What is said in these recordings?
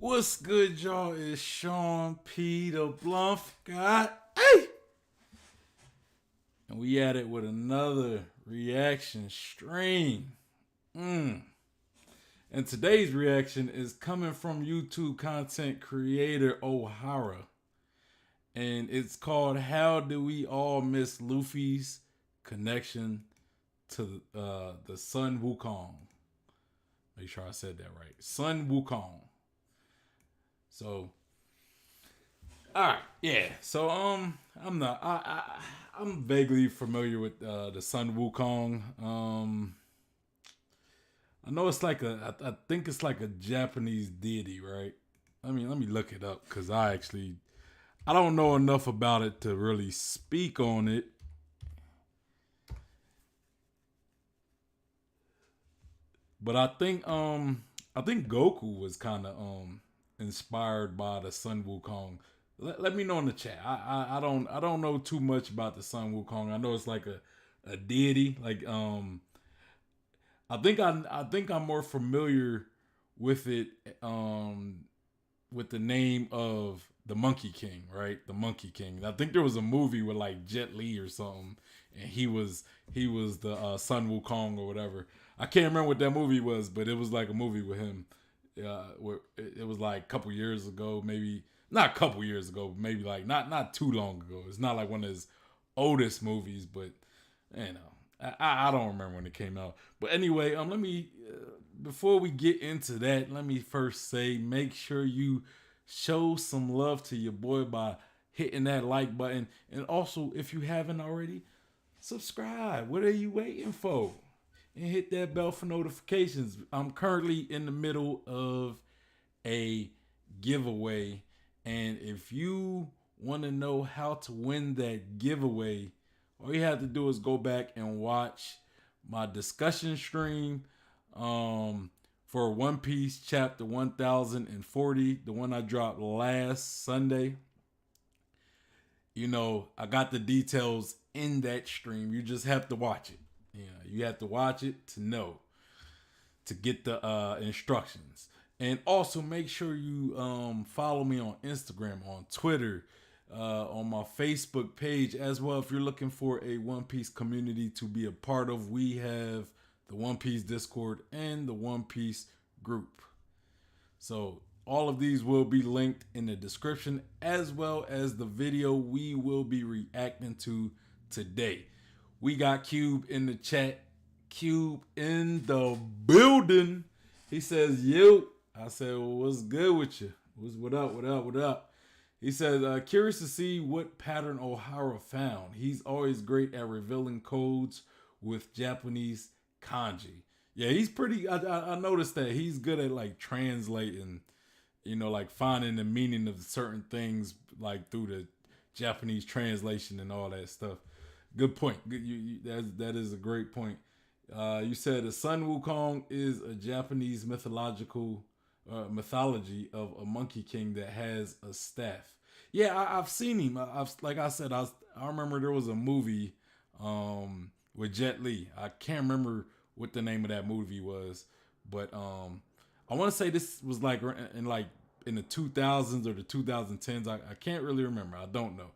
What's good, y'all? It's Sean P. the Bluff God. Hey! And we at it with another reaction stream. And today's reaction is coming from YouTube content creator Ohara. And it's called How Do We All Miss Luffy's Connection to the Sun Wukong? Make sure I said that right. Sun Wukong. So all right, yeah. So I'm not. I'm vaguely familiar with the Sun Wukong. I know it's like I think it's like a Japanese deity, right? Let me look it up because I don't know enough about it to really speak on it. But I think Goku was kind of inspired by the Sun Wukong. Let me know in the chat. I don't know too much about the Sun Wukong. I know it's like a deity. Like I think I'm more familiar with it with the name of the Monkey King, right? The Monkey King. I think there was a movie with like Jet Li or something, and he was the Sun Wukong or whatever. I can't remember what that movie was, but it was like a movie with him. It was like a couple years ago, maybe not a couple years ago, maybe like not too long ago. It's not like one of his oldest movies, but you know, I don't remember when it came out. But anyway, let me before we get into that, let me first say make sure you show some love to your boy by hitting that like button, and also if you haven't already, subscribe. What are you waiting for? And hit that bell for notifications. I'm currently in the middle of a giveaway, and if you want to know how to win that giveaway, all you have to do is go back and watch my discussion stream for One Piece chapter 1040, the one I dropped last Sunday. I got the details in that stream. You just have to watch it. You have to watch it to know, to get the instructions. And also make sure you follow me on Instagram, on Twitter, on my Facebook page as well. If you're looking for a One Piece community to be a part of, we have the One Piece Discord and the One Piece group. So all of these will be linked in the description, as well as the video we will be reacting to today. We got Cube in the chat. Cube in the building. He says, yo. I said, well, what's good with you? What up, what up, what up? He says, curious to see what pattern Ohara found. He's always great at revealing codes with Japanese kanji. Yeah, he's pretty, I noticed that he's good at like translating, like finding the meaning of certain things like through the Japanese translation and all that stuff. Good point. That is a great point. You said the Sun Wukong is a Japanese mythology of a monkey king that has a staff. Yeah, I've seen him. I've like I said, I remember there was a movie with Jet Li. I can't remember what the name of that movie was, but I want to say this was in the 2000s or the 2010s. I can't really remember. I don't know,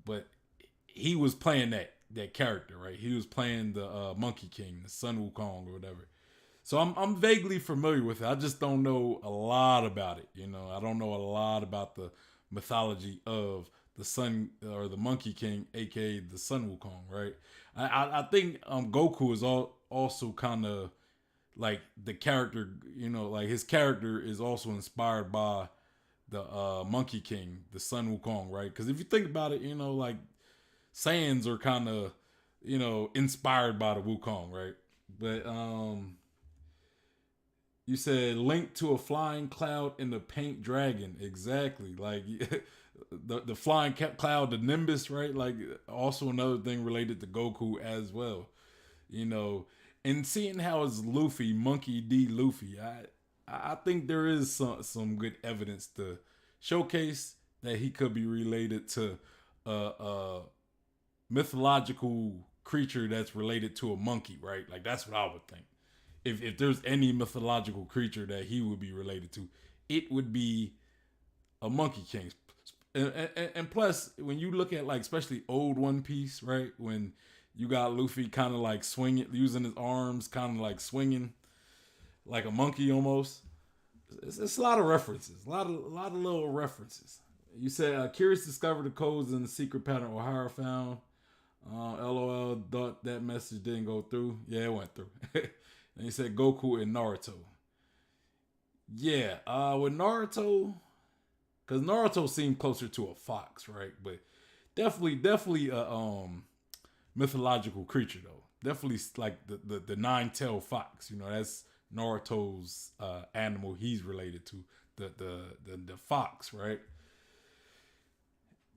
but he was playing that character, right? He was playing the Monkey King, the Sun Wukong or whatever. So I'm vaguely familiar with it. I just don't know a lot about it. I don't know a lot about the mythology of the Sun or the Monkey King, aka the Sun Wukong, right? I think Goku is also kind of like the character. Like his character is also inspired by the Monkey King, the Sun Wukong, right? Because if you think about it, like Saiyans are kind of, inspired by the Wukong, right? But you said link to a flying cloud in the paint dragon. Exactly. Like the flying cloud, the Nimbus, right? Like also another thing related to Goku as well. And seeing how it's Luffy, Monkey D. Luffy, I think there is some good evidence to showcase that he could be related to a mythological creature that's related to a monkey, right? Like that's what I would think. If there's any mythological creature that he would be related to, it would be a Monkey King. And plus, when you look at like especially old One Piece, right? When you got Luffy kind of like swinging, using his arms, kind of like swinging like a monkey almost. It's a lot of references, a lot of little references. You said Curious discovered the codes in the secret pattern Ohara found. LOL, thought that message didn't go through. Yeah, it went through. And he said Goku and Naruto. Yeah, with Naruto, because Naruto seemed closer to a fox, right? But definitely a mythological creature though. Definitely like the nine-tailed fox. You know, that's Naruto's animal he's related to. The fox, right?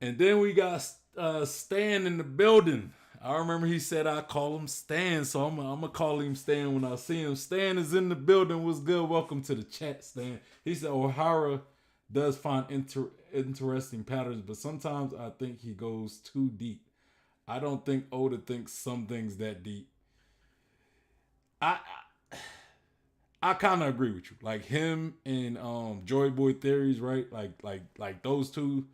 And then we got Stan in the building. I remember he said I call him Stan, so I'm gonna call him Stan when I see him. Stan is in the building. What's good? Welcome to the chat, Stan. He said Ohara does find interesting patterns, but sometimes I think he goes too deep. I don't think Oda thinks some things that deep. I I kind of agree with you. Like him and Joy Boy Theories, right? Like those two,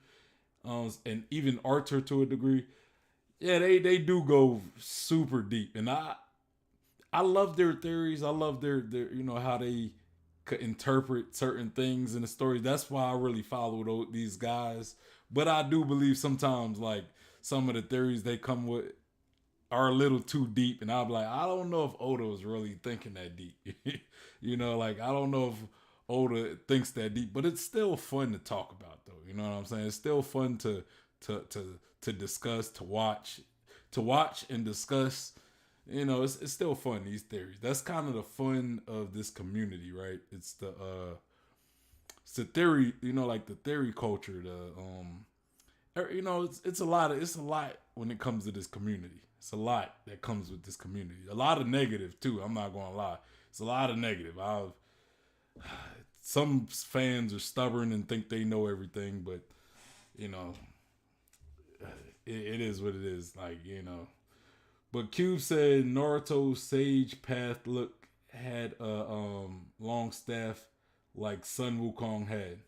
and even Arthur to a degree. Yeah, they do go super deep, and I love their theories. I love their how they could interpret certain things in the story. That's why I really follow these guys. But I do believe sometimes like some of the theories they come with are a little too deep, and I'm like, I don't know if Oda was really thinking that deep. Like I don't know if Oda thinks that deep, but it's still fun to talk about, though. You know what I'm saying? It's still fun to discuss, to watch and discuss. It's still fun, these theories. That's kind of the fun of this community, right? It's the theory, like the theory culture. It's a lot when it comes to this community. It's a lot that comes with this community. A lot of negative too. I'm not gonna lie. It's a lot of negative. Some fans are stubborn and think they know everything, but it is what it is. But Cube said Naruto's sage path had a long staff like Sun Wukong had.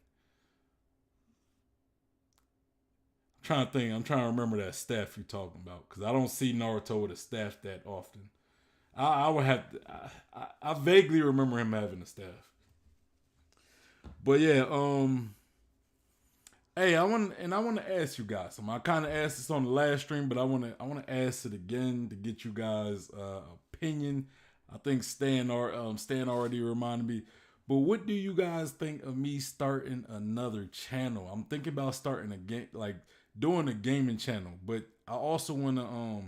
Trying to think. I'm trying to remember that staff you're talking about because I don't see Naruto with a staff that often. I would have to. I vaguely remember him having a staff. But yeah, hey, I want to ask you guys. I kind of asked this on the last stream, but I want to ask it again to get you guys' opinion. I think Stan already reminded me. But what do you guys think of me starting another channel? I'm thinking about starting a game, like doing a gaming channel, but I also want to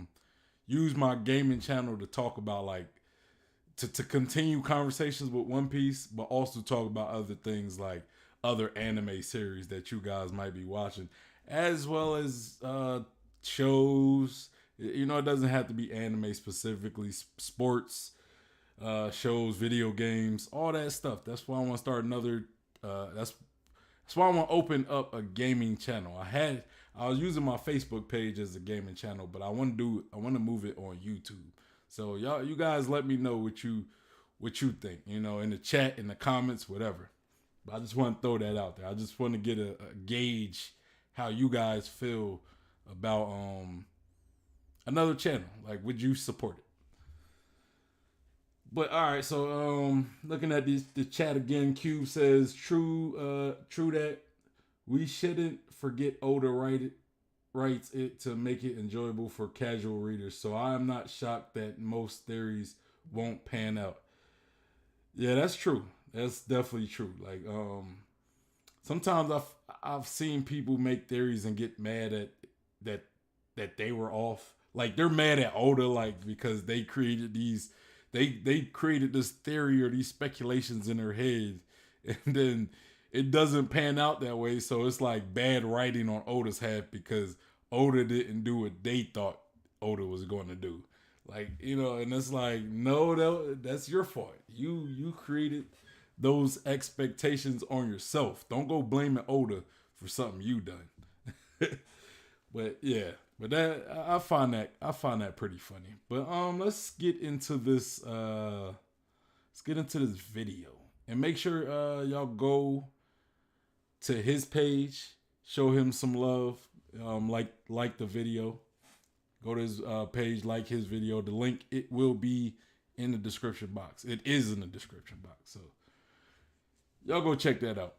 use my gaming channel to talk about like to continue conversations with One Piece, but also talk about other things like other anime series that you guys might be watching, as well as shows. It doesn't have to be anime specifically, sports, shows, video games, all that stuff. That's why I want to start another. That's why I want to open up a gaming channel. I was using my Facebook page as a gaming channel, but I want to move it on YouTube. So you guys let me know what you think, in the chat, in the comments, whatever. But I just want to throw that out there. I just want to get a gauge how you guys feel about another channel. Like, would you support it? But all right, so looking at the chat again, Cube says true that we shouldn't forget Oda writes it to make it enjoyable for casual readers. So I am not shocked that most theories won't pan out. Yeah, that's true. That's definitely true. Like sometimes I've seen people make theories and get mad at that they were off. Like they're mad at Oda like because they created these they created this theory or these speculations in their head, and then it doesn't pan out that way. So it's like bad writing on Oda's half because Oda didn't do what they thought Oda was going to do. Like, and it's like, no, that's your fault. You created those expectations on yourself. Don't go blaming Oda for something you done. But yeah, but that I find that pretty funny. But let's get into this video and make sure y'all go to his page, show him some love, like the video. Go to his page, like his video. The link, it will be in the description box. It is in the description box. So y'all go check that out.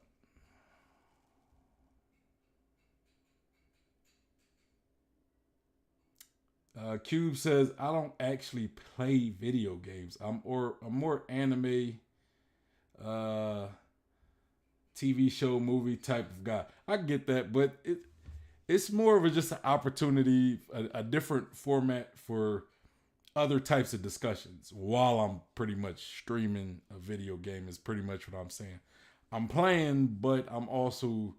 Cube says, I don't actually play video games. I'm more anime, TV show, movie type of guy. I get that, but it's more of just an opportunity, a different format for other types of discussions while I'm pretty much streaming a video game is pretty much what I'm saying. I'm playing, but I'm also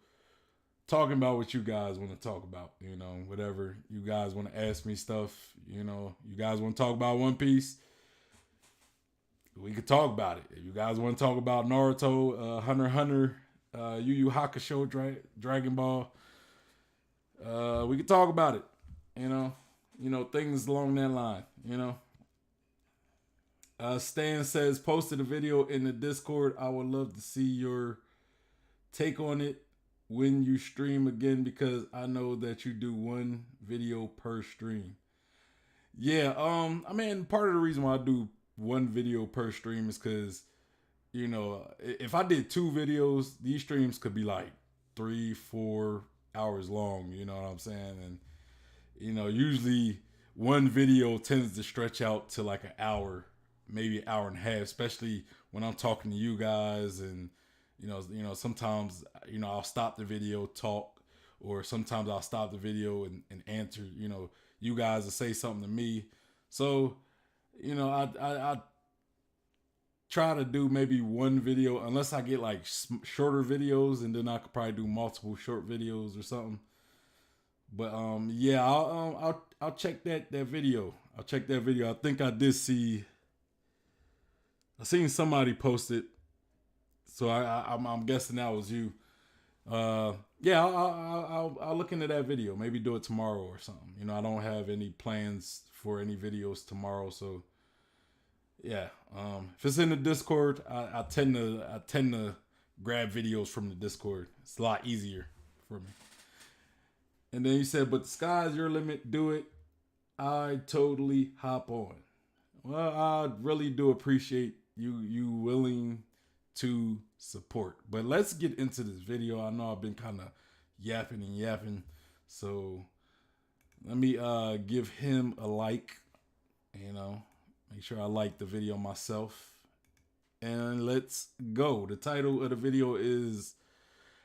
talking about what you guys want to talk about, whatever you guys want to ask me stuff, you guys want to talk about One Piece, we could talk about it. If you guys want to talk about Naruto, Hunter x Hunter, Yu Yu Hakusho, Dragon Ball, we could talk about it, things along that line, Stan says, posted a video in the Discord. I would love to see your take on it when you stream again, because I know that you do one video per stream. Yeah, part of the reason why I do one video per stream is because, if I did 2 videos, these streams could be like 3-4 hours long, you know what I'm saying? And, usually one video tends to stretch out to like an hour, maybe an hour and a half, especially when I'm talking to you guys. And, sometimes, I'll stop the video, talk, or sometimes I'll stop the video and answer, you guys to say something to me. So, I try to do maybe one video, unless I get like shorter videos, and then I could probably do multiple short videos or something. But yeah, I'll check that video. I'll check that video. I think I did see. I seen somebody post it, so I'm guessing that was you. Yeah, I'll look into that video. Maybe do it tomorrow or something. I don't have any plans for any videos tomorrow, so yeah. If it's in the Discord, I tend to grab videos from the Discord. It's a lot easier for me. And then you said, but the sky's your limit. Do it. I totally hop on. Well, I really do appreciate you willing to support. But let's get into this video. I know I've been kind of yapping. So let me give him a like. Make sure I like the video myself. And let's go. The title of the video is,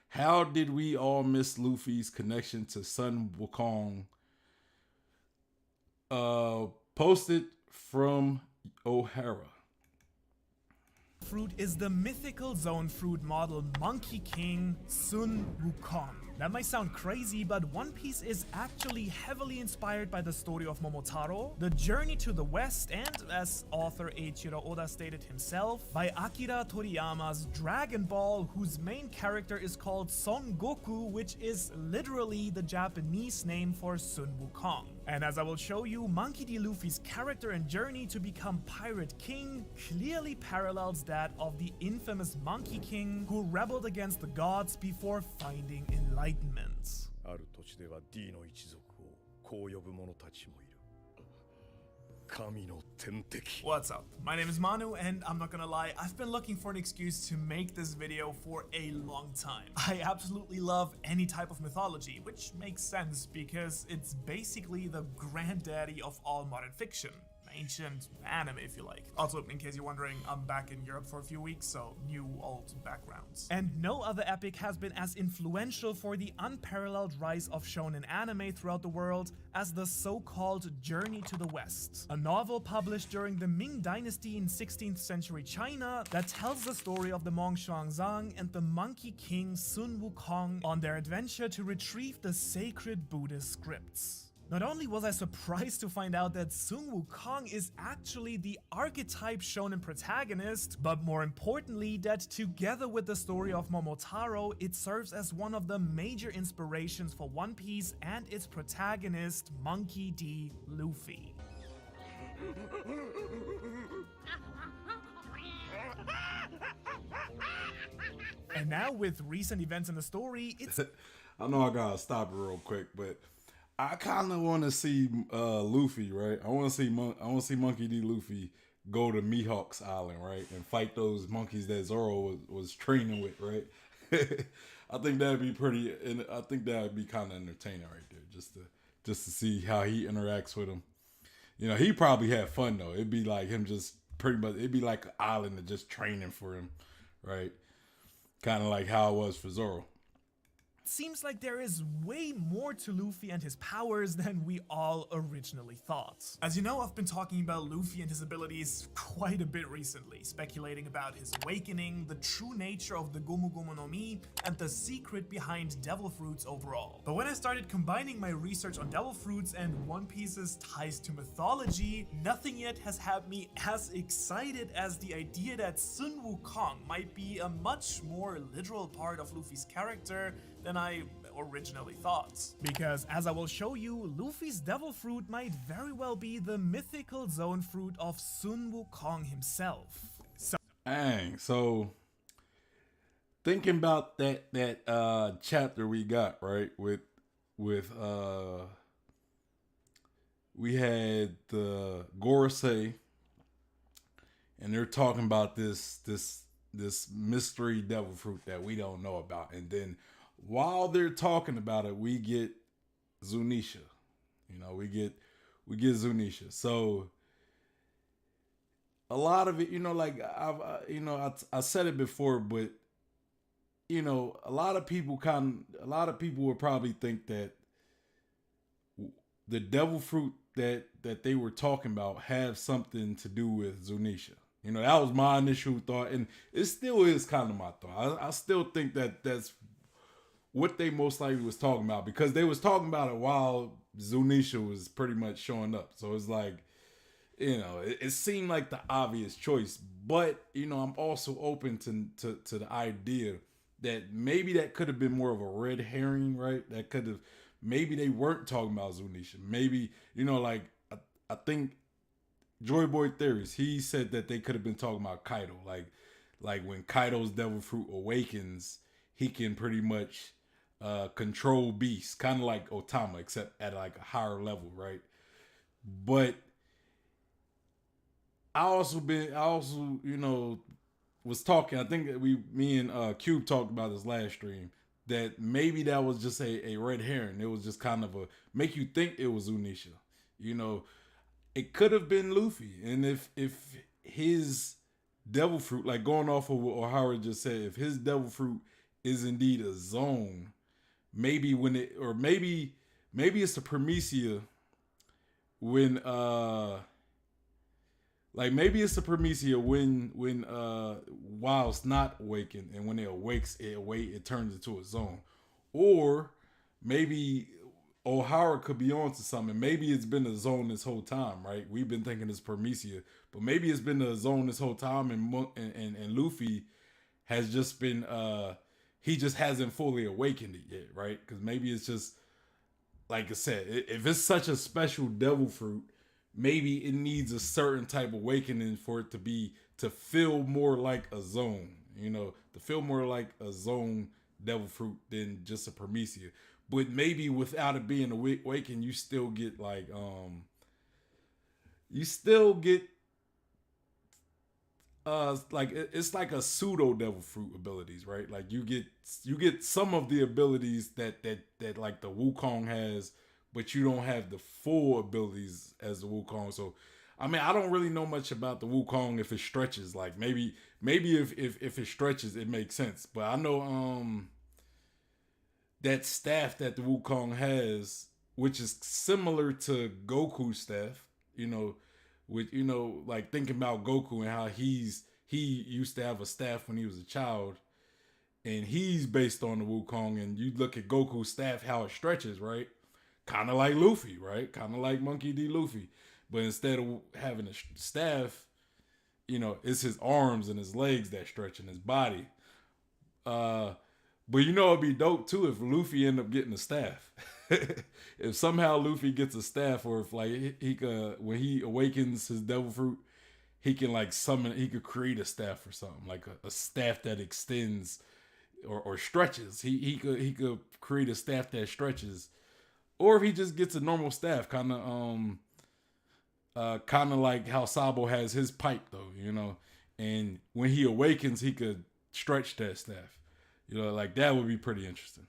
how did we all miss Luffy's connection to Sun Wukong? Posted from Ohara. Fruit is the mythical zone fruit model Monkey King Sun Wukong. That might sound crazy, but One Piece is actually heavily inspired by the story of Momotaro, the journey to the west, and, as author Eiichiro Oda stated himself, by Akira Toriyama's Dragon Ball, whose main character is called Son Goku, which is literally the Japanese name for Sun Wukong. And as I will show you, Monkey D. Luffy's character and journey to become Pirate King clearly parallels that of the infamous Monkey King, who rebelled against the gods before finding enlightenment. What's up? My name is Manu, and I'm not gonna lie, I've been looking for an excuse to make this video for a long time. I absolutely love any type of mythology, which makes sense because it's basically the granddaddy of all modern fiction. Ancient anime, if you like. Also, in case you're wondering, I'm back in Europe for a few weeks, so new, old backgrounds. And no other epic has been as influential for the unparalleled rise of shonen anime throughout the world as the so-called Journey to the West, a novel published during the Ming Dynasty in 16th century China that tells the story of the Mong Xuanzang and the Monkey King Sun Wukong on their adventure to retrieve the sacred Buddhist scripts. Not only was I surprised to find out that Sun Wukong is actually the archetype shonen protagonist, but more importantly that together with the story of Momotaro, it serves as one of the major inspirations for One Piece and its protagonist, Monkey D. Luffy. And now with recent events in the story, it's I know I gotta stop it real quick, but I kind of want to see Luffy, right? I want to see Monkey D. Luffy go to Mihawk's Island, right, and fight those monkeys that Zoro was training with, right? I think that'd be pretty, and I think that'd be kind of entertaining right there, just to see how he interacts with him. You know, he probably had fun though. It'd be like him just pretty much. It'd be like an island of just training for him, right? Kind of like how it was for Zoro. seems like there is way more to Luffy and his powers than we all originally thought. As you know, I've been talking about Luffy and his abilities quite a bit recently, speculating about his awakening, the true nature of the Gomu Gomu no Mi, and the secret behind devil fruits overall. But when I started combining my research on devil fruits and One Piece's ties to mythology, nothing yet has had me as excited as the idea that Sun Wukong might be a much more literal part of Luffy's character than I originally thought. Because as I will show you, Luffy's devil fruit might very well be the mythical zone fruit of Sun Wukong himself. Dang, so thinking about that chapter we got, right, with we had the Gorosei, and they're talking about this mystery devil fruit that we don't know about, and then while they're talking about it, we get Zunisha. You know, we get Zunisha. So a lot of it, you know, like I said it before, but you know, a lot of people would probably think that the devil fruit that they were talking about have something to do with Zunisha. You know, that was my initial thought, and it still is kind of my thought. I still think that's what they most likely was talking about, because they was talking about it while Zunisha was pretty much showing up. So it's like, you know, it seemed like the obvious choice, but you know, I'm also open to the idea that maybe that could have been more of a red herring, right? That could have, maybe they weren't talking about Zunisha. Maybe, you know, like I think Joy Boy Theories, he said that they could have been talking about Kaido, like when Kaido's devil fruit awakens, he can pretty much control beasts, kind of like Otama, except at like a higher level, right? But I also you know, was talking, I think that me and Cube talked about this last stream, that maybe that was just a red herring. It was just kind of a make you think it was Zunisha. You know, it could have been Luffy, and if his devil fruit, like going off of what Ohara just said, if his devil fruit is indeed a zone, maybe maybe it's the Promethea when maybe it's the Promethea when while it's not awakened, and when it awakes, it turns into a zone. Or maybe Ohara could be onto something. Maybe it's been a zone this whole time, right? We've been thinking it's Promethea, but maybe it's been a zone this whole time, and Luffy has just been he just hasn't fully awakened it yet, right? Because maybe it's just, like I said, if it's such a special devil fruit, maybe it needs a certain type of awakening for it to feel more like a zone, you know, to feel more like a zone devil fruit than just a Promethea. But maybe without it being awakened, you still get like it's like a pseudo devil fruit abilities, right? Like you get some of the abilities that like the Wukong has, but you don't have the full abilities as the Wukong. So I mean, I don't really know much about the Wukong if it stretches. Like maybe if it stretches, it makes sense. But I know that staff that the Wukong has, which is similar to Goku's staff, you know, with, you know, like thinking about Goku and how he used to have a staff when he was a child, and he's based on the Wukong, and you look at Goku's staff, how it stretches, right? Kind of like Luffy, right? Kind of like Monkey D. Luffy. But instead of having a staff, you know, it's his arms and his legs that stretch in his body. But you know, it'd be dope too if Luffy end up getting a staff. If somehow Luffy gets a staff, or if like he could, when he awakens his devil fruit, he can like summon, he could create a staff or something, like a staff that extends, or stretches. He could create a staff that stretches, or if he just gets a normal staff, kind of like how Sabo has his pipe though, and when he awakens, he could stretch that staff. Like that would be pretty interesting.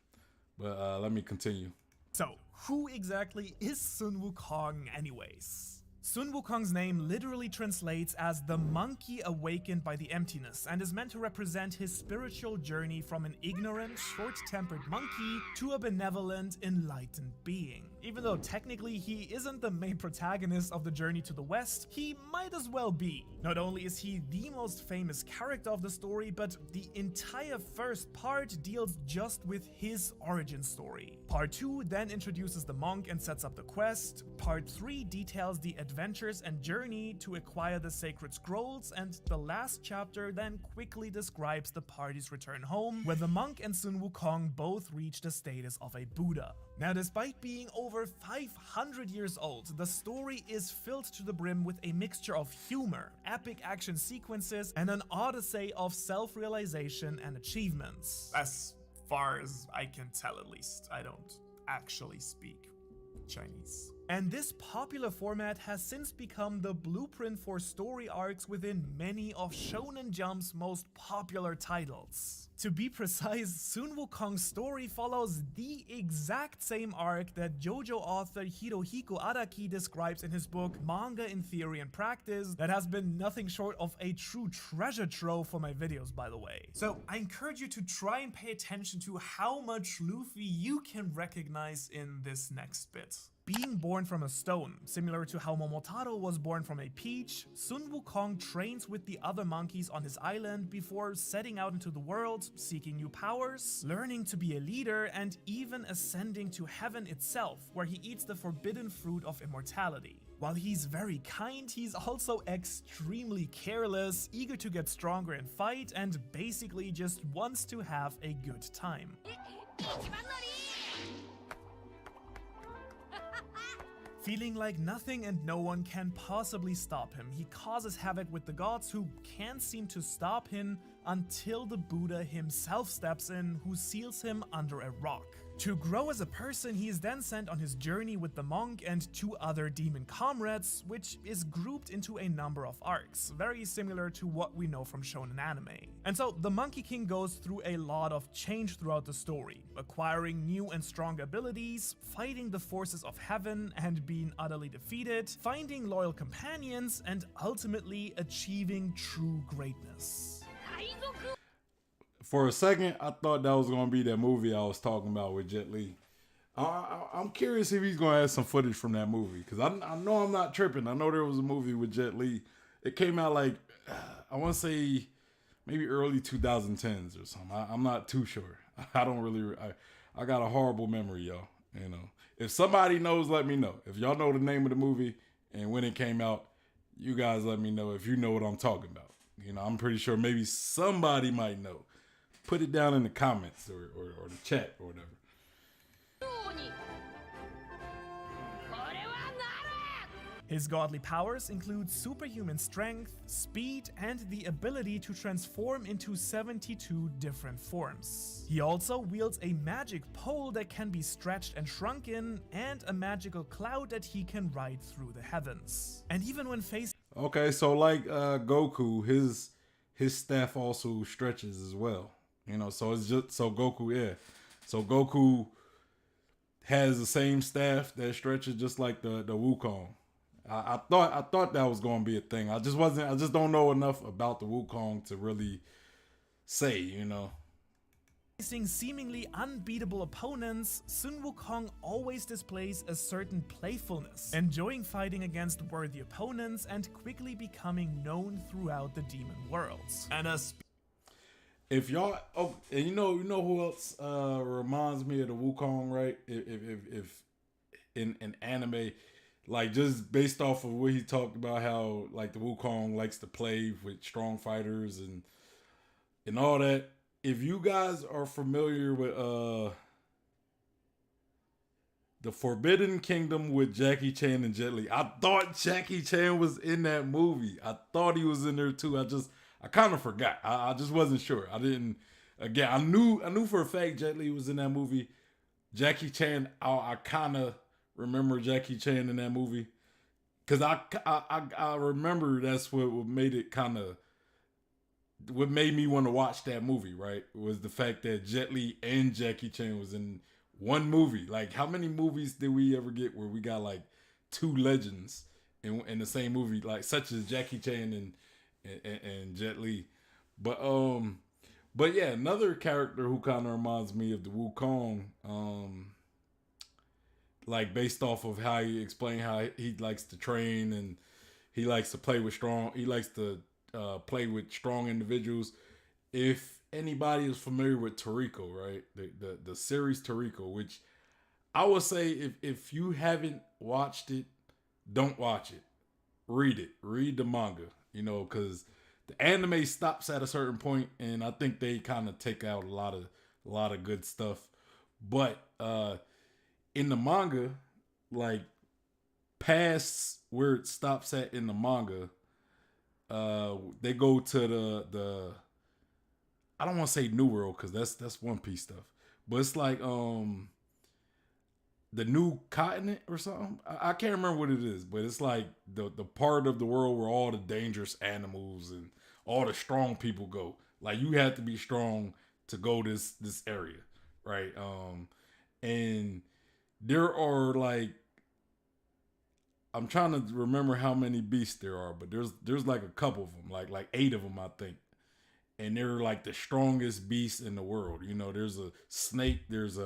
But let me continue. So, who exactly is Sun Wukong anyways? Sun Wukong's name literally translates as the monkey awakened by the emptiness and is meant to represent his spiritual journey from an ignorant, short-tempered monkey to a benevolent, enlightened being. Even though technically he isn't the main protagonist of the journey to the west, he might as well be. Not only is he the most famous character of the story, but the entire first part deals just with his origin story. Part 2 then introduces the monk and sets up the quest. Part 3 details the adventures and journey to acquire the sacred scrolls, and the last chapter then quickly describes the party's return home, where the monk and Sun Wukong both reach the status of a Buddha. Now, despite being over 500 years old, the story is filled to the brim with a mixture of humor, epic action sequences, and an odyssey of self-realization and achievements. As far as I can tell, at least. I don't actually speak Chinese. And this popular format has since become the blueprint for story arcs within many of Shonen Jump's most popular titles. To be precise, Sun Wukong's story follows the exact same arc that JoJo author Hirohiko Araki describes in his book Manga in Theory and Practice, that has been nothing short of a true treasure trove for my videos, by the way. So I encourage you to try and pay attention to how much Luffy you can recognize in this next bit. Being born from a stone, similar to how Momotaro was born from a peach, Sun Wukong trains with the other monkeys on his island before setting out into the world, seeking new powers, learning to be a leader, and even ascending to heaven itself, where he eats the forbidden fruit of immortality. While he's very kind, he's also extremely careless, eager to get stronger and fight, and basically just wants to have a good time. Feeling like nothing and no one can possibly stop him, he causes havoc with the gods, who can't seem to stop him until the Buddha himself steps in, who seals him under a rock. To grow as a person, he is then sent on his journey with the monk and 2 other demon comrades, which is grouped into a number of arcs, very similar to what we know from shonen anime. And so the Monkey King goes through a lot of change throughout the story, acquiring new and strong abilities, fighting the forces of heaven and being utterly defeated, finding loyal companions, and ultimately achieving true greatness. For a second, I thought that was going to be that movie I was talking about with Jet Li. I'm curious if he's going to have some footage from that movie, because I know I'm not tripping. I know there was a movie with Jet Li. It came out like, I want to say maybe early 2010s or something. I'm not too sure. I don't really, I got a horrible memory, y'all. If somebody knows, let me know. If y'all know the name of the movie and when it came out, you guys let me know if you know what I'm talking about. I'm pretty sure maybe somebody might know. Put it down in the comments or the chat or whatever. His godly powers include superhuman strength, speed, and the ability to transform into 72 different forms. He also wields a magic pole that can be stretched and shrunken, and a magical cloud that he can ride through the heavens. And even when facing... Okay, so like Goku, his staff also stretches as well. So it's just Goku, yeah. So Goku has the same staff that stretches just like the Wukong. I thought that was going to be a thing. I just don't know enough about the Wukong to really say, Facing seemingly unbeatable opponents, Sun Wukong always displays a certain playfulness, enjoying fighting against worthy opponents and quickly becoming known throughout the demon worlds. And if y'all, and you know who else reminds me of the Wukong, right? If in anime, like just based off of what he talked about, how like the Wukong likes to play with strong fighters and all that. If you guys are familiar with the Forbidden Kingdom with Jackie Chan and Jet Li, I thought Jackie Chan was in that movie. I thought he was in there too. I kind of forgot. I just wasn't sure. I again, I knew for a fact Jet Li was in that movie. Jackie Chan, I kind of remember Jackie Chan in that movie because I remember that's what made it kind of what made me want to watch that movie. Right, was the fact that Jet Li and Jackie Chan was in one movie. Like, how many movies did we ever get where we got like two legends in the same movie, like such as Jackie Chan and Jet Li? But yeah, another character who kind of reminds me of the Wukong, like based off of how he explained how he likes to train and he likes to play with strong. He likes to play with strong individuals. If anybody is familiar with Toriko, right, the series Toriko, which I would say if you haven't watched it, don't watch it. Read it. Read the manga. You know, because the anime stops at a certain point, and I think they kind of take out a lot of good stuff. But in the manga, like past where it stops at in the manga, they go to the I don't want to say New World because that's One Piece stuff, but it's like the new continent or something. I can't remember what it is, but it's like the part of the world where all the dangerous animals and all the strong people go. Like, you have to be strong to go this area, right? And there are like, I'm trying to remember how many beasts there are, but there's like a couple of them, like 8 of them, I think. And they're like the strongest beasts in the world. You know, there's a snake, there's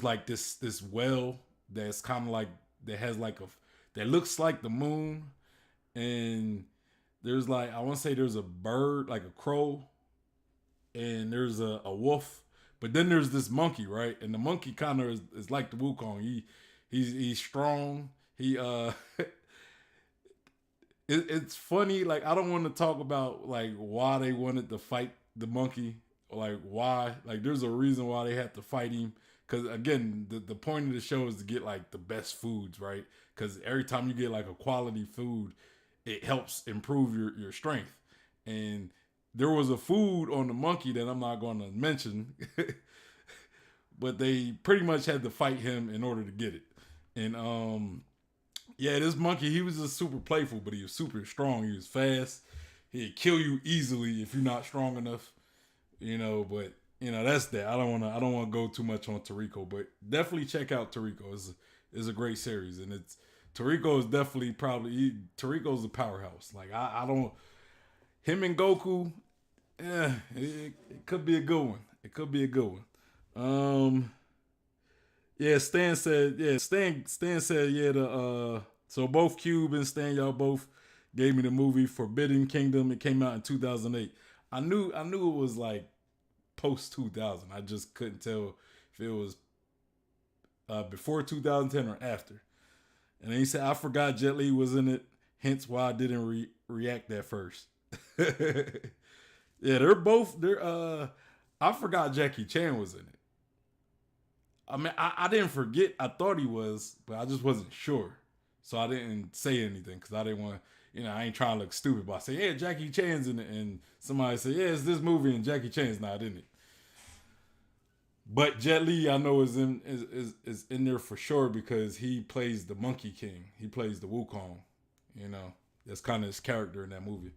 like this whale that's kind of like, that has like that looks like the moon. And there's like, I want to say there's a bird, like a crow, and there's a wolf. But then there's this monkey, right? And the monkey kind of is like the Wukong. He's strong. It's funny. Like, I don't want to talk about like why they wanted to fight the monkey. Like, why? Like, there's a reason why they had to fight him. Because again, the point of the show is to get like the best foods, right? Because every time you get like a quality food, it helps improve your strength. And there was a food on the monkey that I'm not going to mention, but they pretty much had to fight him in order to get it. And yeah, this monkey, he was just super playful, but he was super strong. He was fast. He'd kill you easily if you're not strong enough, you know. But you know, that's that. I don't want to go too much on Toriko, but definitely check out Toriko. It's a great series, and Toriko is definitely Toriko's a powerhouse. Like, I don't, him and Goku, it could be a good one. It could be a good one. Yeah, Stan said, so both Cube and Stan, y'all both gave me the movie Forbidden Kingdom. It came out in 2008. I knew it was like post 2000. I just couldn't tell if it was before 2010 or after. And then he said, I forgot Jet Li was in it, hence why I didn't react at first. Yeah, I forgot Jackie Chan was in it. I mean, I didn't forget. I thought he was, but I just wasn't sure. So I didn't say anything because I didn't want, I ain't trying to look stupid by saying, yeah, Jackie Chan's in it. And somebody said, yeah, it's this movie and Jackie Chan's not in it. But Jet Li, I know, is in there for sure because he plays the Monkey King. He plays the Wukong. You know, that's kind of his character in that movie.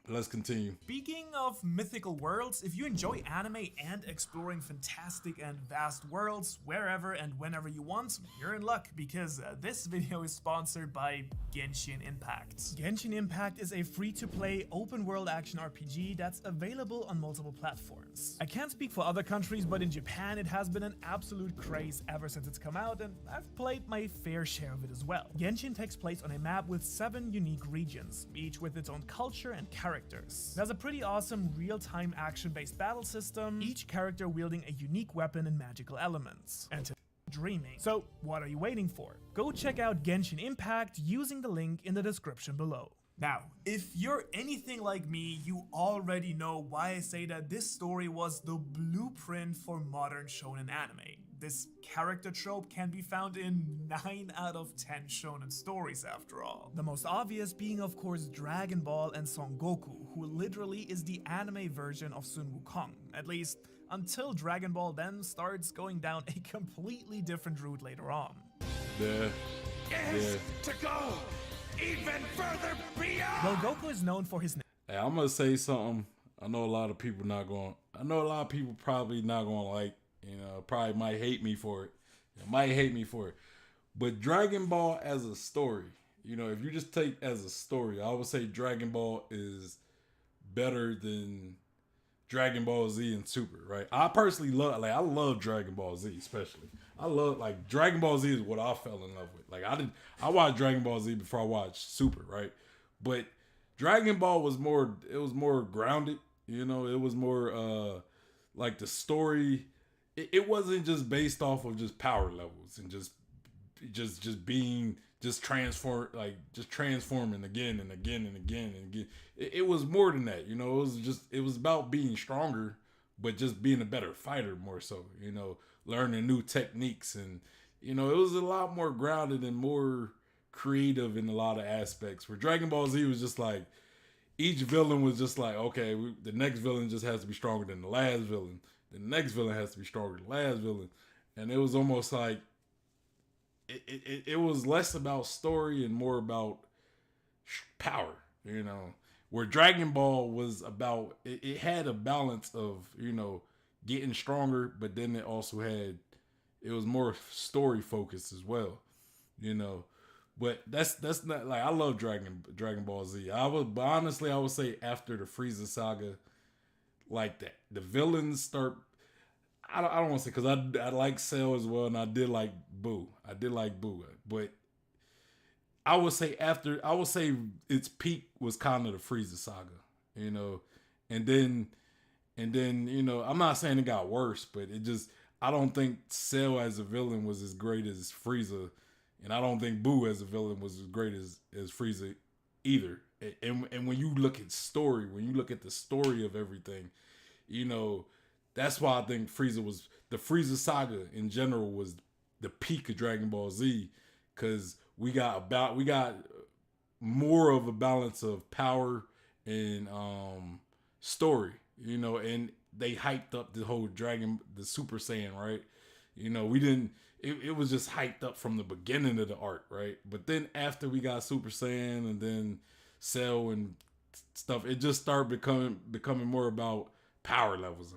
Let's continue. Speaking of mythical worlds, if you enjoy anime and exploring fantastic and vast worlds wherever and whenever you want, you're in luck because this video is sponsored by Genshin Impact. Genshin Impact is a free-to-play open-world action RPG that's available on multiple platforms. I can't speak for other countries, but in Japan it has been an absolute craze ever since it's come out, and I've played my fair share of it as well. Genshin takes place on a map with 7 unique regions, each with its own culture and characters. It has a pretty awesome real-time action-based battle system, each character wielding a unique weapon and magical elements. And to dreaming. So what are you waiting for? Go check out Genshin Impact using the link in the description below. Now, if you're anything like me, you already know why I say that this story was the blueprint for modern shonen anime. This character trope can be found in 9 out of 10 shonen stories after all. The most obvious being of course Dragon Ball and Son Goku, who literally is the anime version of Sun Wukong, at least until Dragon Ball then starts going down a completely different route later on. To go even further beyond. Well, Goku is known for his Hey, I'm gonna say something. I know a lot of people probably not gonna like. Probably might hate me for it. But Dragon Ball as a story, if you just take as a story, I would say Dragon Ball is better than Dragon Ball Z and Super, right? I personally I love Dragon Ball Z, especially. I love, Dragon Ball Z is what I fell in love with. I watched Dragon Ball Z before I watched Super, right? But Dragon Ball was more grounded, it was more, the story, it wasn't just based off of just power levels and transforming again and again and again and again. It was more than that, it was about being stronger, but just being a better fighter more so, learning new techniques. And, it was a lot more grounded and more creative in a lot of aspects, where Dragon Ball Z was just each villain was just okay, the next villain just has to be stronger than the last villain. The next villain has to be stronger than the last villain. And it was almost it was less about story and more about power, where Dragon Ball was about, it had a balance of, getting stronger, but then it was more story focused as well, but that's not I love Dragon Ball Z. But honestly, I would say after the Frieza saga, the villains start, I don't want to say, because I like Cell as well, and I did like Boo, but I would say its peak was kind of the Frieza saga, and then I'm not saying it got worse, but I don't think Cell as a villain was as great as Frieza, and I don't think Boo as a villain was as great as Frieza either. And when you look at the story of everything, that's why I think the Frieza saga in general was the peak of Dragon Ball Z, because we got more of a balance of power and story, and they hyped up the whole the Super Saiyan, right? It was just hyped up from the beginning of the arc, right? But then after we got Super Saiyan and then Cell and stuff, it just started becoming more about power levels.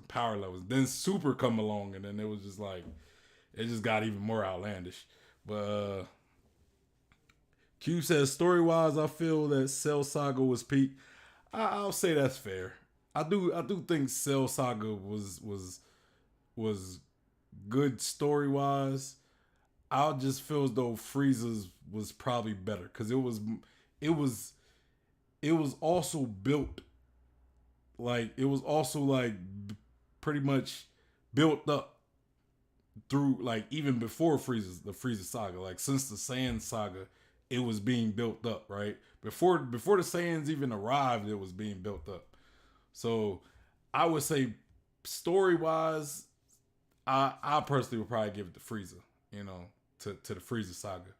Then Super come along, and then it was just it just got even more outlandish. But Q says, story wise, I feel that Cell Saga was peak. I'll say that's fair. I do think Cell Saga was good story wise. I just feel as though Frieza's was probably better, because it was also built, it was also pretty much built up through, even before the Frieza saga, since the Saiyan saga, it was being built up, right? Before the Saiyans even arrived, it was being built up. So I would say story wise, I personally would probably give it to Frieza, to the Frieza saga.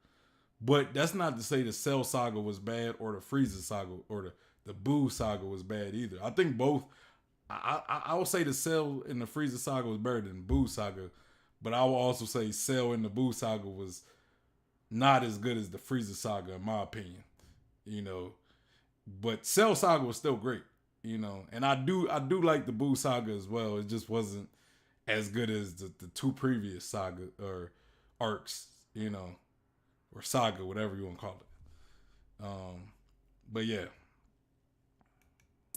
But that's not to say the Cell saga was bad, or the Frieza saga, or the Boo saga was bad either. I think both. I would say the Cell and the Frieza saga was better than the Boo saga, but I will also say Cell and the Boo saga was not as good as the Frieza saga, in my opinion. But Cell saga was still great, and I do like the Boo saga as well. It just wasn't as good as the two previous saga or arcs, or saga, whatever you want to call it. But yeah.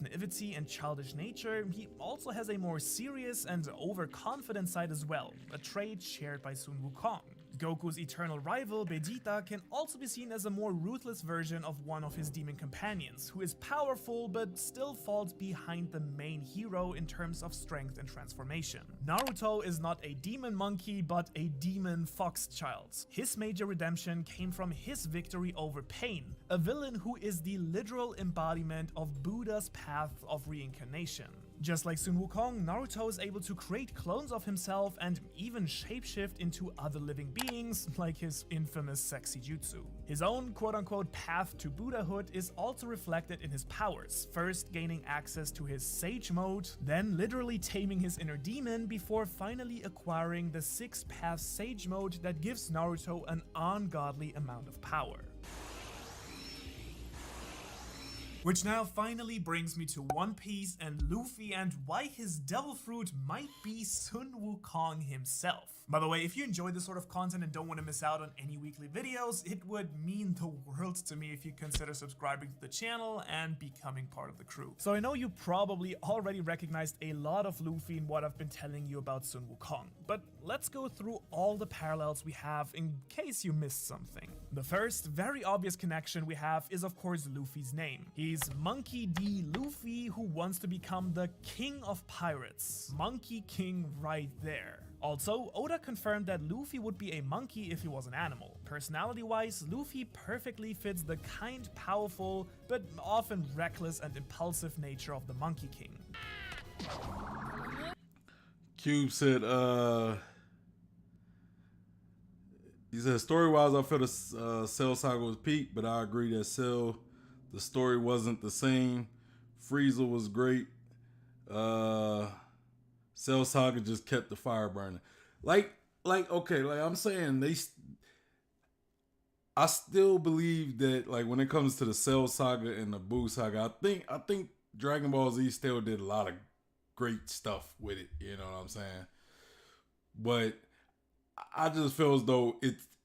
naivety and childish nature, he also has a more serious and overconfident side as well, a trait shared by Sun Wukong. Goku's eternal rival, Vegeta, can also be seen as a more ruthless version of one of his demon companions, who is powerful but still falls behind the main hero in terms of strength and transformation. Naruto is not a demon monkey, but a demon fox child. His major redemption came from his victory over Pain, a villain who is the literal embodiment of Buddha's path of reincarnation. Just like Sun Wukong, Naruto is able to create clones of himself and even shapeshift into other living beings, like his infamous sexy jutsu. His own quote-unquote path to Buddhahood is also reflected in his powers, first gaining access to his Sage mode, then literally taming his inner demon before finally acquiring the 6-path Sage mode that gives Naruto an ungodly amount of power. Which now finally brings me to One Piece and Luffy and why his devil fruit might be Sun Wukong himself. By the way, if you enjoy this sort of content and don't want to miss out on any weekly videos, it would mean the world to me if you consider subscribing to the channel and becoming part of the crew. So I know you probably already recognized a lot of Luffy in what I've been telling you about Sun Wukong, but let's go through all the parallels we have in case you missed something. The first, very obvious connection we have is of course Luffy's name. He's Monkey D. Luffy, who wants to become the King of Pirates. Monkey King right there. Also, Oda confirmed that Luffy would be a monkey if he was an animal. Personality-wise, Luffy perfectly fits the kind, powerful, but often reckless and impulsive nature of the Monkey King. Cube said, he said, story-wise, I feel the Cell Saga was peak, but I agree that Cell, the story wasn't the same. Frieza was great. Cell Saga just kept the fire burning. Okay, I'm saying I still believe that when it comes to the Cell Saga and the Buu Saga, I think Dragon Ball Z still did a lot of great stuff with it. You know what I'm saying? But I just feel as though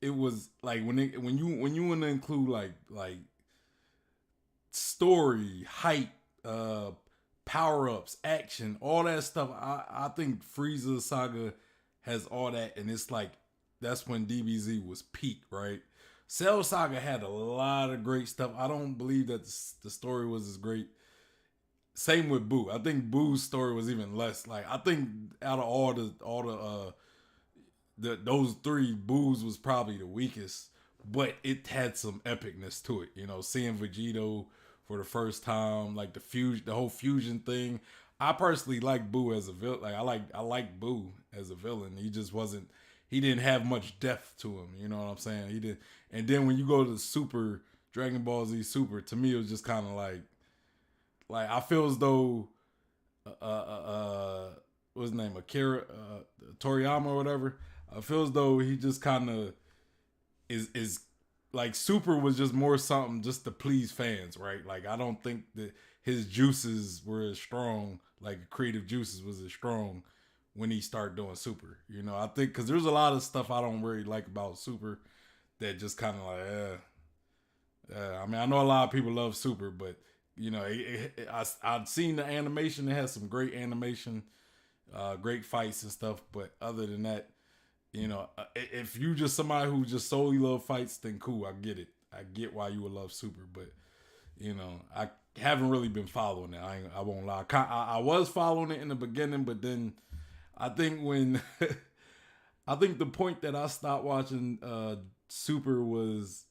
it was when you want to include like story, hype, power-ups, action, all that stuff. I think Frieza Saga has all that, and it's that's when DBZ was peak, right? Cell Saga had a lot of great stuff. I don't believe that the story was as great. Same with Buu. I think Boo's story was even less. I think out of all those three, Boo's was probably the weakest, but it had some epicness to it. You know, seeing Vegito for the first time, the whole fusion thing. I personally like Buu as a villain. I like Buu as a villain. He didn't have much depth to him. You know what I'm saying? He did. And then when you go to Super, Dragon Ball Z Super, to me it was just kind of I feel as though what's his name, Akira Toriyama or whatever. I feel as though he just kind of is Super was just more something just to please fans, right? I don't think that his juices were as strong, creative juices was as strong when he started doing Super. You know, I think because there's a lot of stuff I don't really like about Super that just kind of I mean, I know a lot of people love Super, but you know, I've seen the animation. It has some great animation, great fights and stuff. But other than that, you know, if you just somebody who just solely love fights, then cool, I get it. I get why you would love Super, but you know, I haven't really been following it. I won't lie. I was following it in the beginning, but then I think I think the point that I stopped watching Super was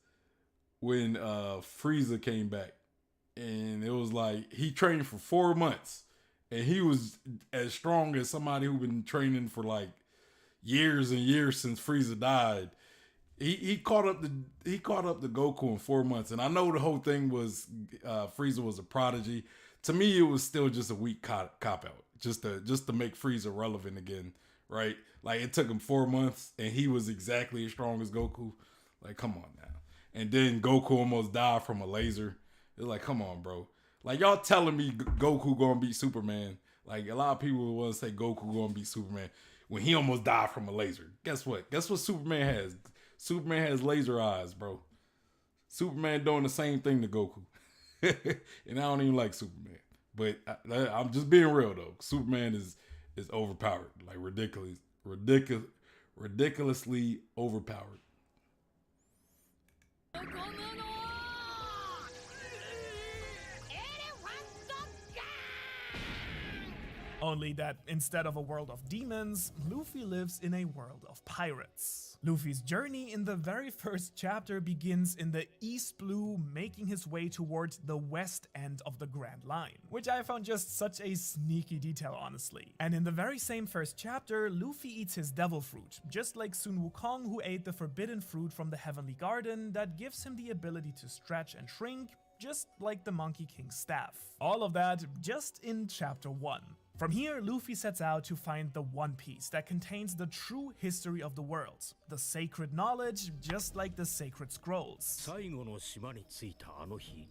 when Frieza came back, and it was he trained for 4 months, and he was as strong as somebody who been training for years and years since Frieza died. He caught up to Goku in 4 months, and I know the whole thing was Frieza was a prodigy. To me, it was still just a weak cop out, just to make Frieza relevant again, right? It took him 4 months, and he was exactly as strong as Goku. Come on now. And then Goku almost died from a laser. It's come on, bro. Y'all telling me Goku gonna beat Superman? A lot of people want to say Goku gonna beat Superman when he almost died from a laser. Guess what? Guess what Superman has? Superman has laser eyes, bro. Superman doing the same thing to Goku. And I don't even like Superman. But I'm just being real, though. Superman is overpowered. Ridiculous. ridiculously overpowered. Only that instead of a world of demons, Luffy lives in a world of pirates. Luffy's journey in the very first chapter begins in the East Blue, making his way towards the west end of the Grand Line, which I found just such a sneaky detail, honestly. And in the very same first chapter, Luffy eats his devil fruit, just like Sun Wukong, who ate the forbidden fruit from the Heavenly Garden that gives him the ability to stretch and shrink, just like the Monkey King's staff. All of that just in chapter 1. From here, Luffy sets out to find the One Piece that contains the true history of the world, the sacred knowledge, just like the sacred scrolls. 最後の島に着いたあの日、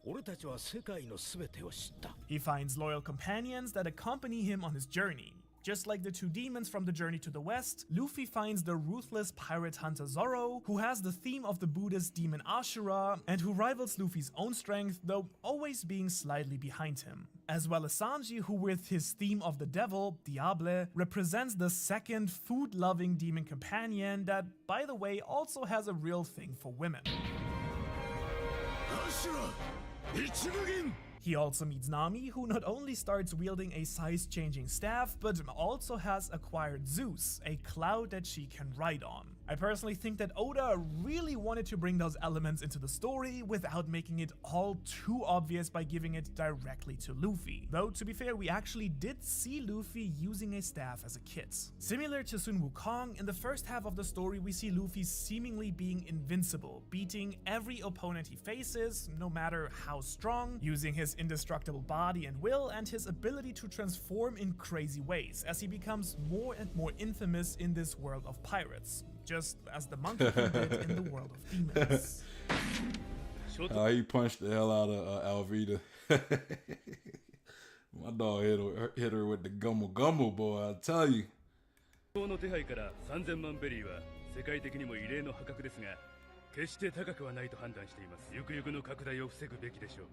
俺たちは世界のすべてを知った。 He finds loyal companions that accompany him on his journey. Just like the two demons from the journey to the west, Luffy finds the ruthless pirate hunter Zoro, who has the theme of the Buddhist demon Ashura, and who rivals Luffy's own strength, though always being slightly behind him. As well as Sanji, who with his theme of the devil, Diable, represents the second food-loving demon companion that, by the way, also has a real thing for women. He also meets Nami, who not only starts wielding a size-changing staff, but also has acquired Zeus, a cloud that she can ride on. I personally think that Oda really wanted to bring those elements into the story without making it all too obvious by giving it directly to Luffy. Though, to be fair, we actually did see Luffy using a staff as a kid. Similar to Sun Wukong, in the first half of the story we see Luffy seemingly being invincible, beating every opponent he faces, no matter how strong, using his indestructible body and will, and his ability to transform in crazy ways as he becomes more and more infamous in this world of pirates, just as the Monkey King did in the world of demons. He punched the hell out of Alvida. My dog hit her with the gummo gummo, boy, I tell you. 法の手配から3000万ベリーは世界的にも異例の破格ですが、決して高くはないと判断しています。ゆくゆくの拡大を防ぐべきでしょう。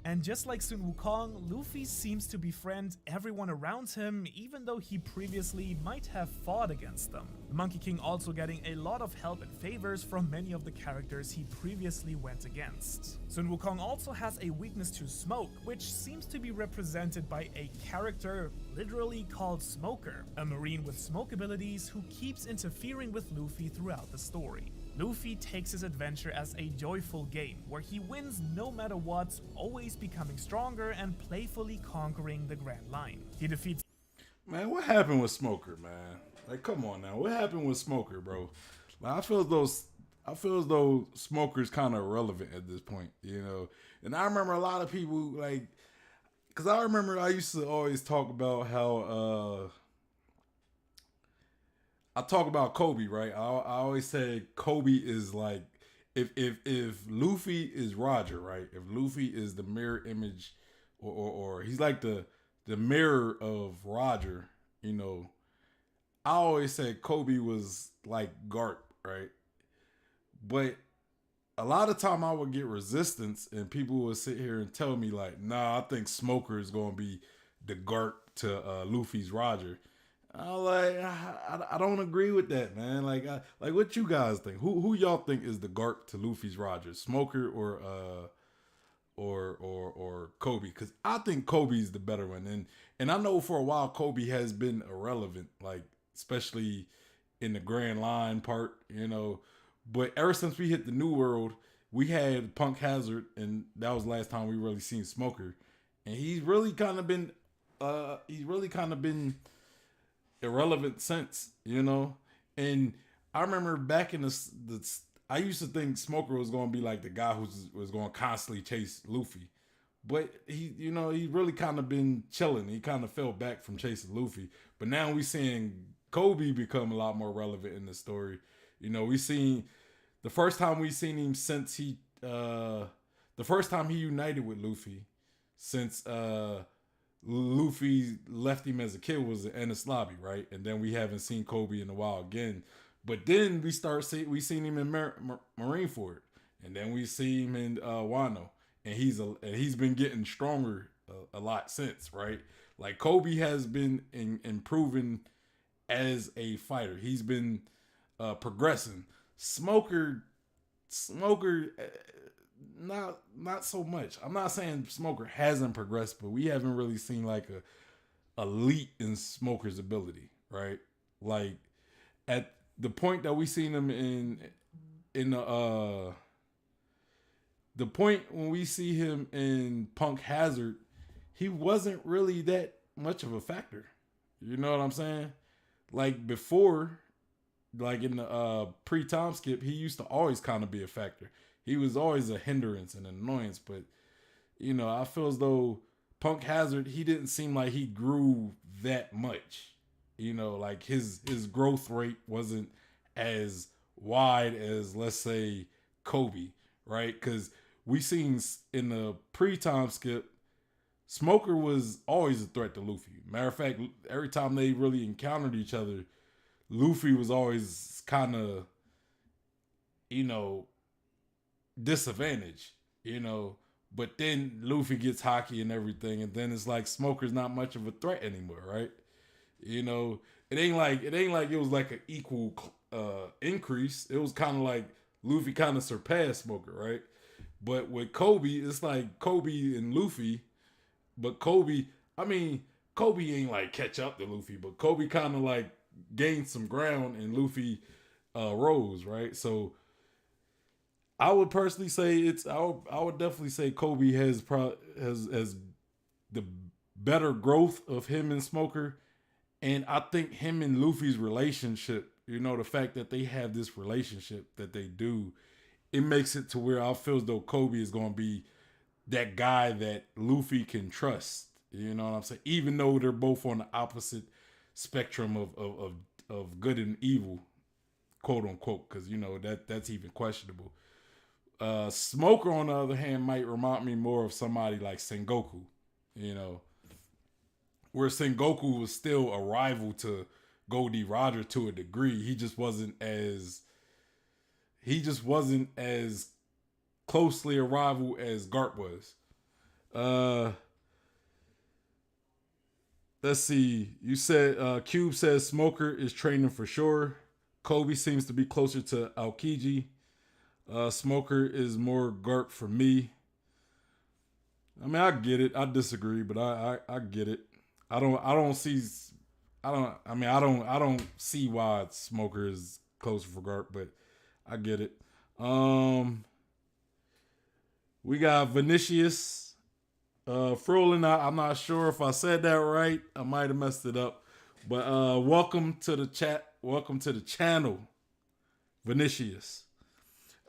And just like Sun Wukong, Luffy seems to befriend everyone around him, even though he previously might have fought against them. The Monkey King also getting a lot of help and favors from many of the characters he previously went against. Sun Wukong also has a weakness to smoke, which seems to be represented by a character literally called Smoker, a marine with smoke abilities who keeps interfering with Luffy throughout the story. Luffy takes his adventure as a joyful game, where he wins no matter what, always becoming stronger and playfully conquering the Grand Line. He defeats... Man, what happened with Smoker, man? Like, come on now. What happened with Smoker, bro? Like, I feel as though Smoker's kind of irrelevant at this point, you know? And I remember a lot of people, like... Because I remember I used to always talk about how... I talk about Kobe, right? I always say Kobe is like, if Luffy is Roger, right? If Luffy is the mirror image, or he's like the mirror of Roger, you know, I always say Kobe was like Garp, right? But a lot of time I would get resistance, and people would sit here and tell me like, nah, I think Smoker is gonna be the Garp to Luffy's Roger. I don't agree with that, man. Like what you guys think? Who y'all think is the Garp to Luffy's Roger? Smoker or Kobe? Because I think Kobe's the better one, and I know for a while Kobe has been irrelevant, like especially in the Grand Line part, you know. But ever since we hit the New World, we had Punk Hazard, and that was the last time we really seen Smoker, and he's really kind of been irrelevant since, you know. And I remember back in I used to think Smoker was going to be like the guy who was going to constantly chase Luffy, but he, you know, he really kind of been chilling. He kind of fell back from chasing Luffy, but now we seeing Kobe become a lot more relevant in the story. You know, we seen the first time we seen him since the first time he united with Luffy since Luffy left him as a kid was in Ennis Lobby, right? And then we haven't seen Kobe in a while again. But then we seen him in Marineford, and then we see him in Wano, and he's been getting stronger a lot since, right? Like Kobe has been improving as a fighter. He's been progressing. Smoker, not so much. I'm not saying Smoker hasn't progressed, but we haven't really seen like a elite in Smoker's ability, right? Like at the point that we seen him in the point when we see him in Punk Hazard, he wasn't really that much of a factor. You know what I'm saying? Like before, like in the pre-time skip, he used to always kind of be a factor. He was always a hindrance and an annoyance, but you know, I feel as though Punk Hazard, he didn't seem like he grew that much. You know, like his growth rate wasn't as wide as, let's say, Kobe, right? Because we seen in the pre-time skip, Smoker was always a threat to Luffy. Matter of fact, every time they really encountered each other, Luffy was always kind of, you know, disadvantaged, you know. But then Luffy gets hockey and everything, and then it's like Smoker's not much of a threat anymore, right? You know, it ain't like it was like an equal increase. It was kind of like Luffy kind of surpassed Smoker, right? But with Kobe, it's like Kobe and Luffy. But Kobe, I mean, Kobe ain't like catch up to Luffy, but Kobe kind of like gained some ground and Luffy rose, right? So I would personally say I would definitely say Kobe has the better growth of him and Smoker, and I think him and Luffy's relationship, you know, the fact that they have this relationship that they do, it makes it to where I feel as though Kobe is going to be that guy that Luffy can trust. You know what I'm saying? Even though they're both on the opposite spectrum of good and evil, quote unquote, because you know that's even questionable. Smoker, on the other hand, might remind me more of somebody like Sengoku, you know, where Sengoku was still a rival to Goldie Roger to a degree. He just wasn't as closely a rival as Garp was. Let's see. You said Cube says Smoker is training for sure. Kobe seems to be closer to Aokiji. Smoker is more Garp for me. I mean, I get it. I disagree, but I get it. I don't see why Smoker is closer for Garp, but I get it. We got Vinicius. Frolin, I'm not sure if I said that right. I might have messed it up. But welcome to the chat. Welcome to the channel, Vinicius.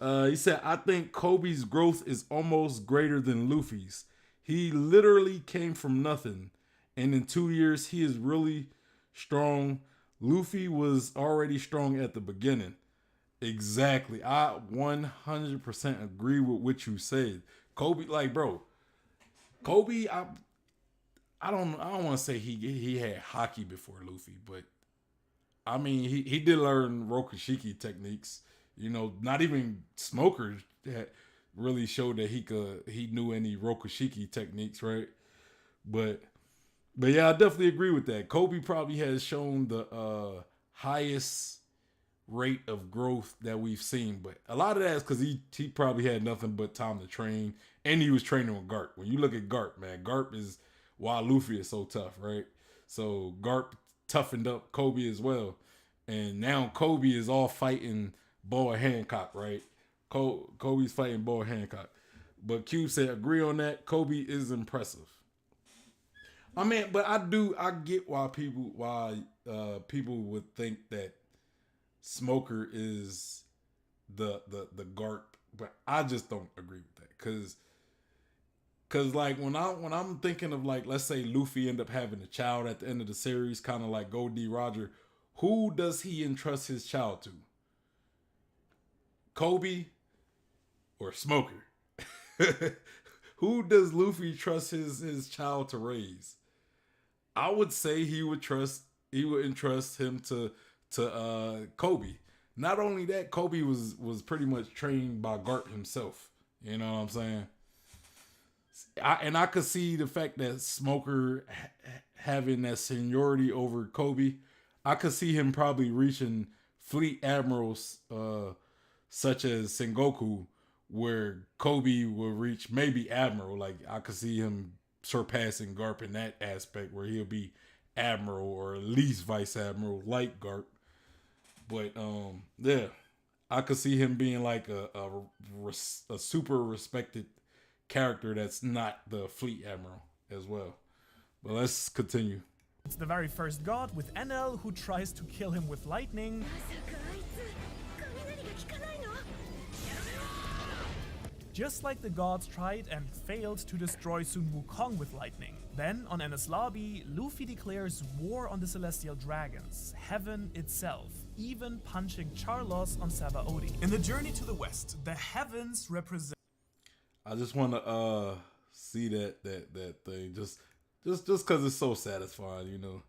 He said, I think Kobe's growth is almost greater than Luffy's. He literally came from nothing. And in 2 years, he is really strong. Luffy was already strong at the beginning. Exactly. I 100% agree with what you said. Kobe, like, bro, Kobe, I don't want to say he had hockey before Luffy, but I mean, he did learn Rokushiki techniques. You know, not even Smoker that really showed that he knew any Rokushiki techniques, right? But yeah, I definitely agree with that. Kobe probably has shown the highest rate of growth that we've seen, but a lot of that is because he probably had nothing but time to train, and he was training with Garp. When you look at Garp, man, Garp is why Luffy is so tough, right? So Garp toughened up Kobe as well, and now Kobe is all fighting Boa Hancock, right? Kobe's fighting Boa Hancock, but Q said agree on that. Kobe is impressive. I mean, but I get why people would think that Smoker is the Garp, but I just don't agree with that. Cause like when I'm thinking of, like, let's say Luffy end up having a child at the end of the series, kind of like Gold D. Roger, who does he entrust his child to? Kobe or Smoker? Who does Luffy trust his child to raise? I would say he would entrust him to Kobe. Not only that, Kobe was pretty much trained by Garp himself. You know what I'm saying? I could see the fact that Smoker having that seniority over Kobe. I could see him probably reaching fleet admirals such as Sengoku, where Kobe will reach maybe admiral. Like I could see him surpassing Garp in that aspect, where he'll be admiral or at least vice admiral like Garp. But yeah, I could see him being like a super respected character that's not the fleet admiral as well. But let's continue. It's the very first god with Enel who tries to kill him with lightning. Just like the gods tried and failed to destroy Sun Wukong with lightning. Then, on Enies Lobby, Luffy declares war on the Celestial Dragons, heaven itself, even punching Charlos on Sabaody. In the journey to the west, the heavens represent... I just want to see that thing just because it's so satisfying, you know.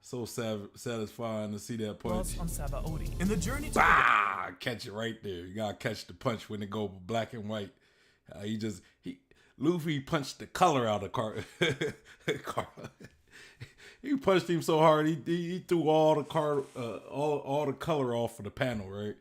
So satisfying to see that punch. On Sabaody. In the journey to catch it right there. You gotta catch the punch when it go black and white. Luffy punched the color out of Car. He punched him so hard he threw all the all the color off of the panel, right?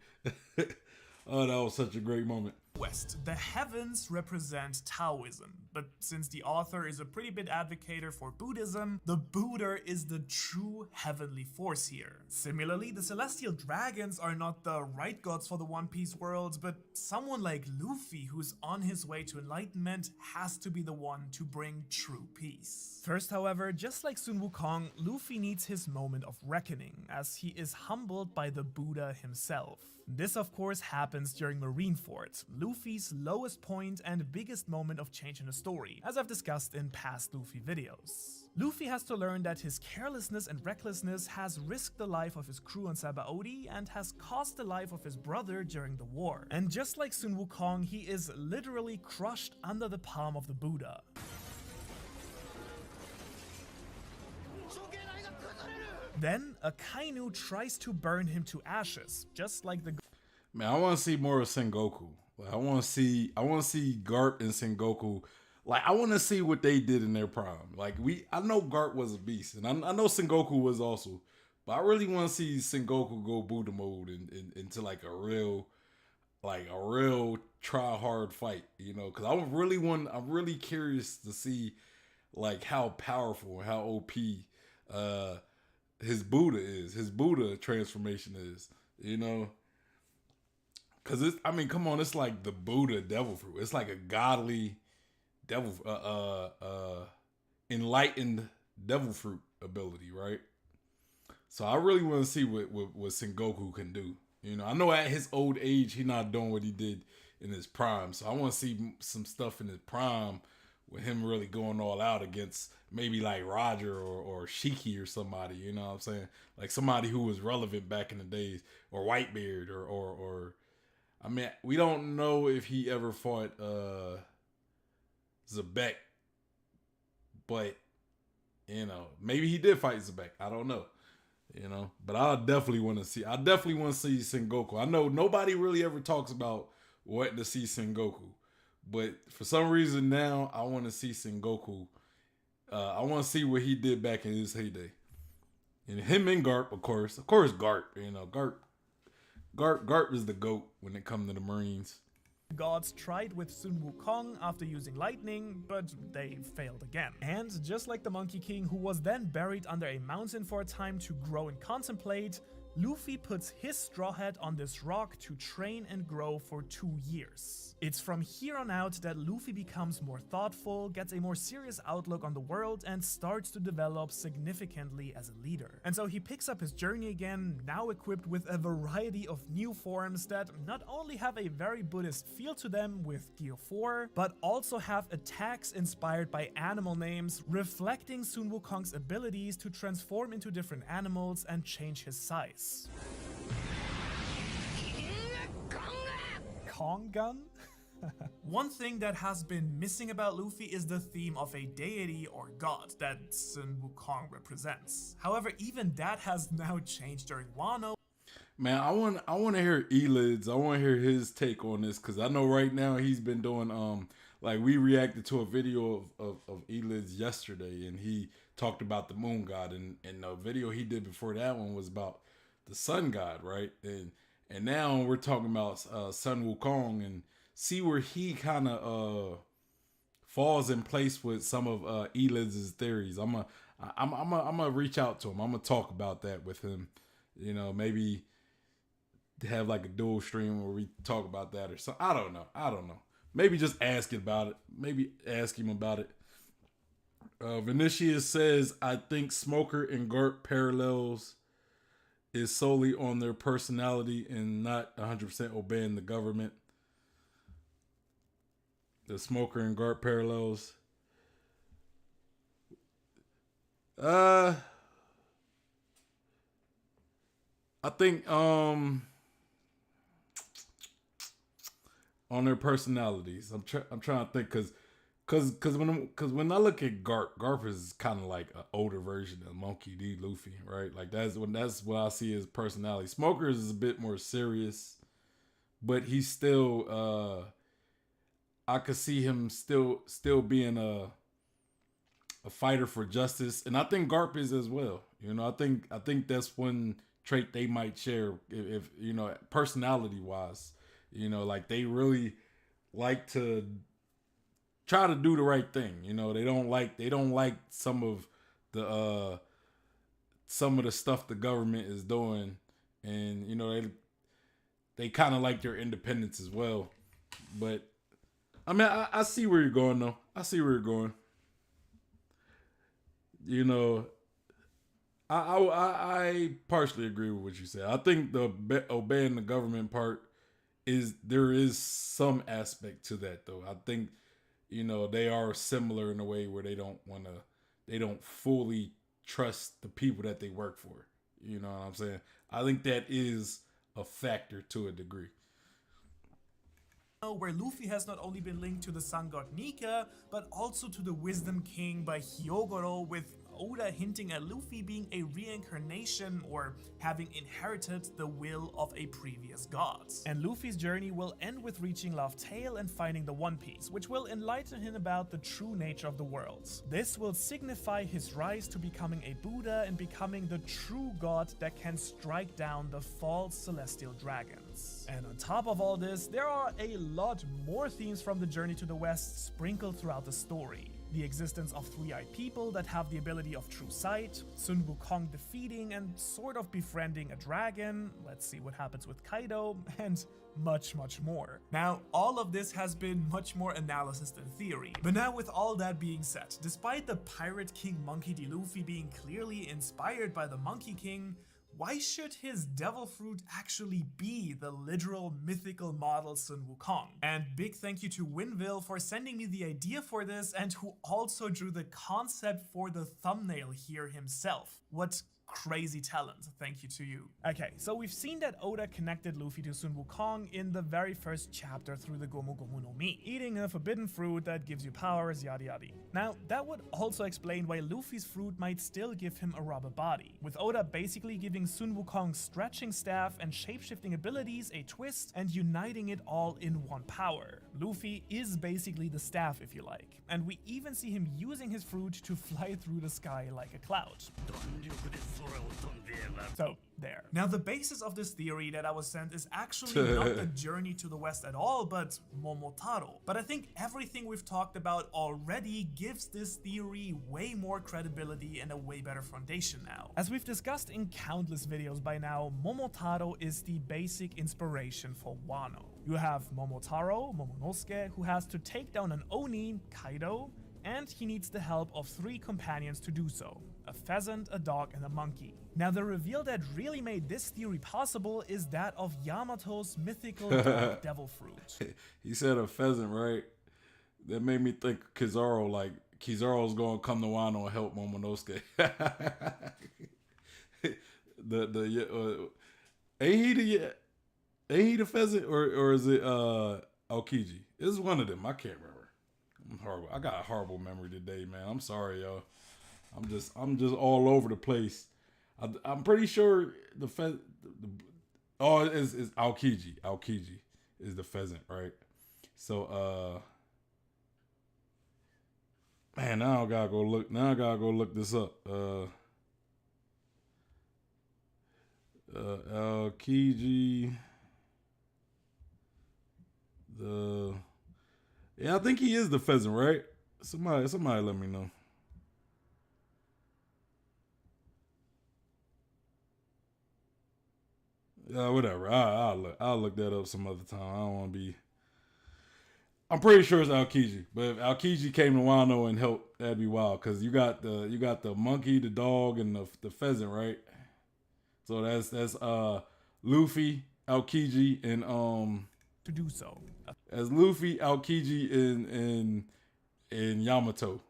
Oh, that was such a great moment. West, the heavens represent Taoism, but since the author is a pretty big advocate for Buddhism, the Buddha is the true heavenly force here. Similarly, the Celestial Dragons are not the right gods for the One Piece world, but someone like Luffy, who's on his way to enlightenment, has to be the one to bring true peace. First, however, just like Sun Wukong, Luffy needs his moment of reckoning, as he is humbled by the Buddha himself. This of course happens during Marineford, Luffy's lowest point and biggest moment of change in the story, as I've discussed in past Luffy videos. Luffy has to learn that his carelessness and recklessness has risked the life of his crew on Sabaody and has cost the life of his brother during the war. And just like Sun Wukong, he is literally crushed under the palm of the Buddha. Then, Akainu tries to burn him to ashes, just like the... Man, I want to see more of Sengoku. Like, I want to see Garp and Sengoku. Like, I want to see what they did in their prime. Like, I know Garp was a beast, and I know Sengoku was also, but I really want to see Sengoku go Buddha mode into like a real try hard fight, you know? Because I'm really curious to see like how powerful and how OP his Buddha transformation is, you know? Cause come on, it's like the Buddha devil fruit. It's like a godly devil, enlightened devil fruit ability, right? So I really want to see what Sengoku can do. You know, I know at his old age, he's not doing what he did in his prime. So I want to see some stuff in his prime with him really going all out against maybe like Roger or Shiki or somebody, you know what I'm saying? Like somebody who was relevant back in the days, or Whitebeard or I mean, we don't know if he ever fought Zebek, but you know, maybe he did fight Zebek. I don't know. You know, but I definitely want to see Sengoku. I know nobody really ever talks about wanting to see Sengoku, but for some reason now I want to see Sengoku. I want to see what he did back in his heyday. And him and Garp, of course Garp, you know, Garp is the GOAT when it comes to the Marines. Gods tried with Sun Wukong after using lightning, but they failed again. And just like the Monkey King, who was then buried under a mountain for a time to grow and contemplate, Luffy puts his straw hat on this rock to train and grow for 2 years. It's from here on out that Luffy becomes more thoughtful, gets a more serious outlook on the world, and starts to develop significantly as a leader. And so he picks up his journey again, now equipped with a variety of new forms that not only have a very Buddhist feel to them with Gear 4, but also have attacks inspired by animal names, reflecting Sun Wukong's abilities to transform into different animals and change his size. Kong Gun? One thing that has been missing about Luffy is the theme of a deity or god that Sun Wukong represents. However, even that has now changed during Wano. Man, I want to hear Elids. I want to hear his take on this, because I know right now he's been doing like we reacted to a video of Elids yesterday, and he talked about the moon god, and the video he did before that one was about the sun god, right? And now we're talking about Sun Wukong, and see where he kind of falls in place with some of Eliz's theories. I'm gonna reach out to him. I'm gonna talk about that with him. You know, maybe have like a dual stream where we talk about that or something. I don't know. Maybe just ask it about it. Maybe ask him about it. Vinicius says, I think Smoker and Garp parallels is solely on their personality and not 100% obeying the government. The Smoker and Garp parallels. I think on their personalities. I'm trying to think because when I look at Garp is kind of like an older version of Monkey D. Luffy, right? Like that's what I see his personality. Smokers is a bit more serious, but he's still I could see him still being a fighter for justice, and I think Garp is as well. You know, I think that's one trait they might share if you know, personality wise. You know, like they really like to try to do the right thing. You know, they don't like some of the stuff the government is doing, and you know they kind of like their independence as well. But I mean, I see where you're going though. I see where you're going. You know, I partially agree with what you said. I think the obeying the government part there is some aspect to that though. I think, you know, they are similar in a way where they don't fully trust the people that they work for. You know what I'm saying? I think that is a factor to a degree. Where Luffy has not only been linked to the sun god Nika, but also to the Wisdom King by Hyogoro, with Oda hinting at Luffy being a reincarnation or having inherited the will of a previous god. And Luffy's journey will end with reaching Laugh Tale and finding the One Piece, which will enlighten him about the true nature of the world. This will signify his rise to becoming a Buddha and becoming the true god that can strike down the false celestial dragons. And on top of all this, there are a lot more themes from the journey to the west sprinkled throughout the story. The existence of three-eyed people that have the ability of true sight, Sun Wukong defeating and sort of befriending a dragon, let's see what happens with Kaido, and much more. Now, all of this has been much more analysis than theory. But now with all that being said, despite the Pirate King Monkey D. Luffy being clearly inspired by the Monkey King, why should his devil fruit actually be the literal mythical model Sun Wukong? And big thank you to Winville for sending me the idea for this and who also drew the concept for the thumbnail here himself. What crazy talent, thank you to you. Okay, so we've seen that Oda connected Luffy to Sun Wukong in the very first chapter through the Gomu Gomu no Mi, eating a forbidden fruit that gives you powers, yada yada. Now, that would also explain why Luffy's fruit might still give him a rubber body, with Oda basically giving Sun Wukong's stretching staff and shapeshifting abilities a twist and uniting it all in one power. Luffy is basically the staff, if you like, and we even see him using his fruit to fly through the sky like a cloud. So, there. Now, the basis of this theory that I was sent is actually not the journey to the west at all, but Momotaro. But I think everything we've talked about already gives this theory way more credibility and a way better foundation now. As we've discussed in countless videos by now, Momotaro is the basic inspiration for Wano. You have Momotaro, Momonosuke, who has to take down an Oni, Kaido, and he needs the help of 3 companions to do so: a pheasant, a dog, and a monkey. Now, the reveal that really made this theory possible is that of Yamato's mythical dog devil fruit. He said a pheasant, right? That made me think Kizaru, like Kizaru's gonna come to Wano and help Momonosuke. Ain't he the pheasant, or is it Aokiji? It's one of them. I can't remember. I'm horrible. I got a horrible memory today, man. I'm sorry, y'all. I'm just all over the place. I'm pretty sure the pheasant. It's Aokiji. Aokiji is the pheasant, right? So Man, now I gotta go look. Now I gotta go look this up. Aokiji. Yeah, I think he is the pheasant, right? Somebody let me know. Whatever. I'll look that up some other time. I don't want to be. I'm pretty sure it's Aokiji, but if Aokiji came to Wano and helped, that'd be wild. Cause you got the monkey, the dog, and the pheasant, right? So that's Luffy, Aokiji, and To do so. as Luffy, Aokiji, and Yamato,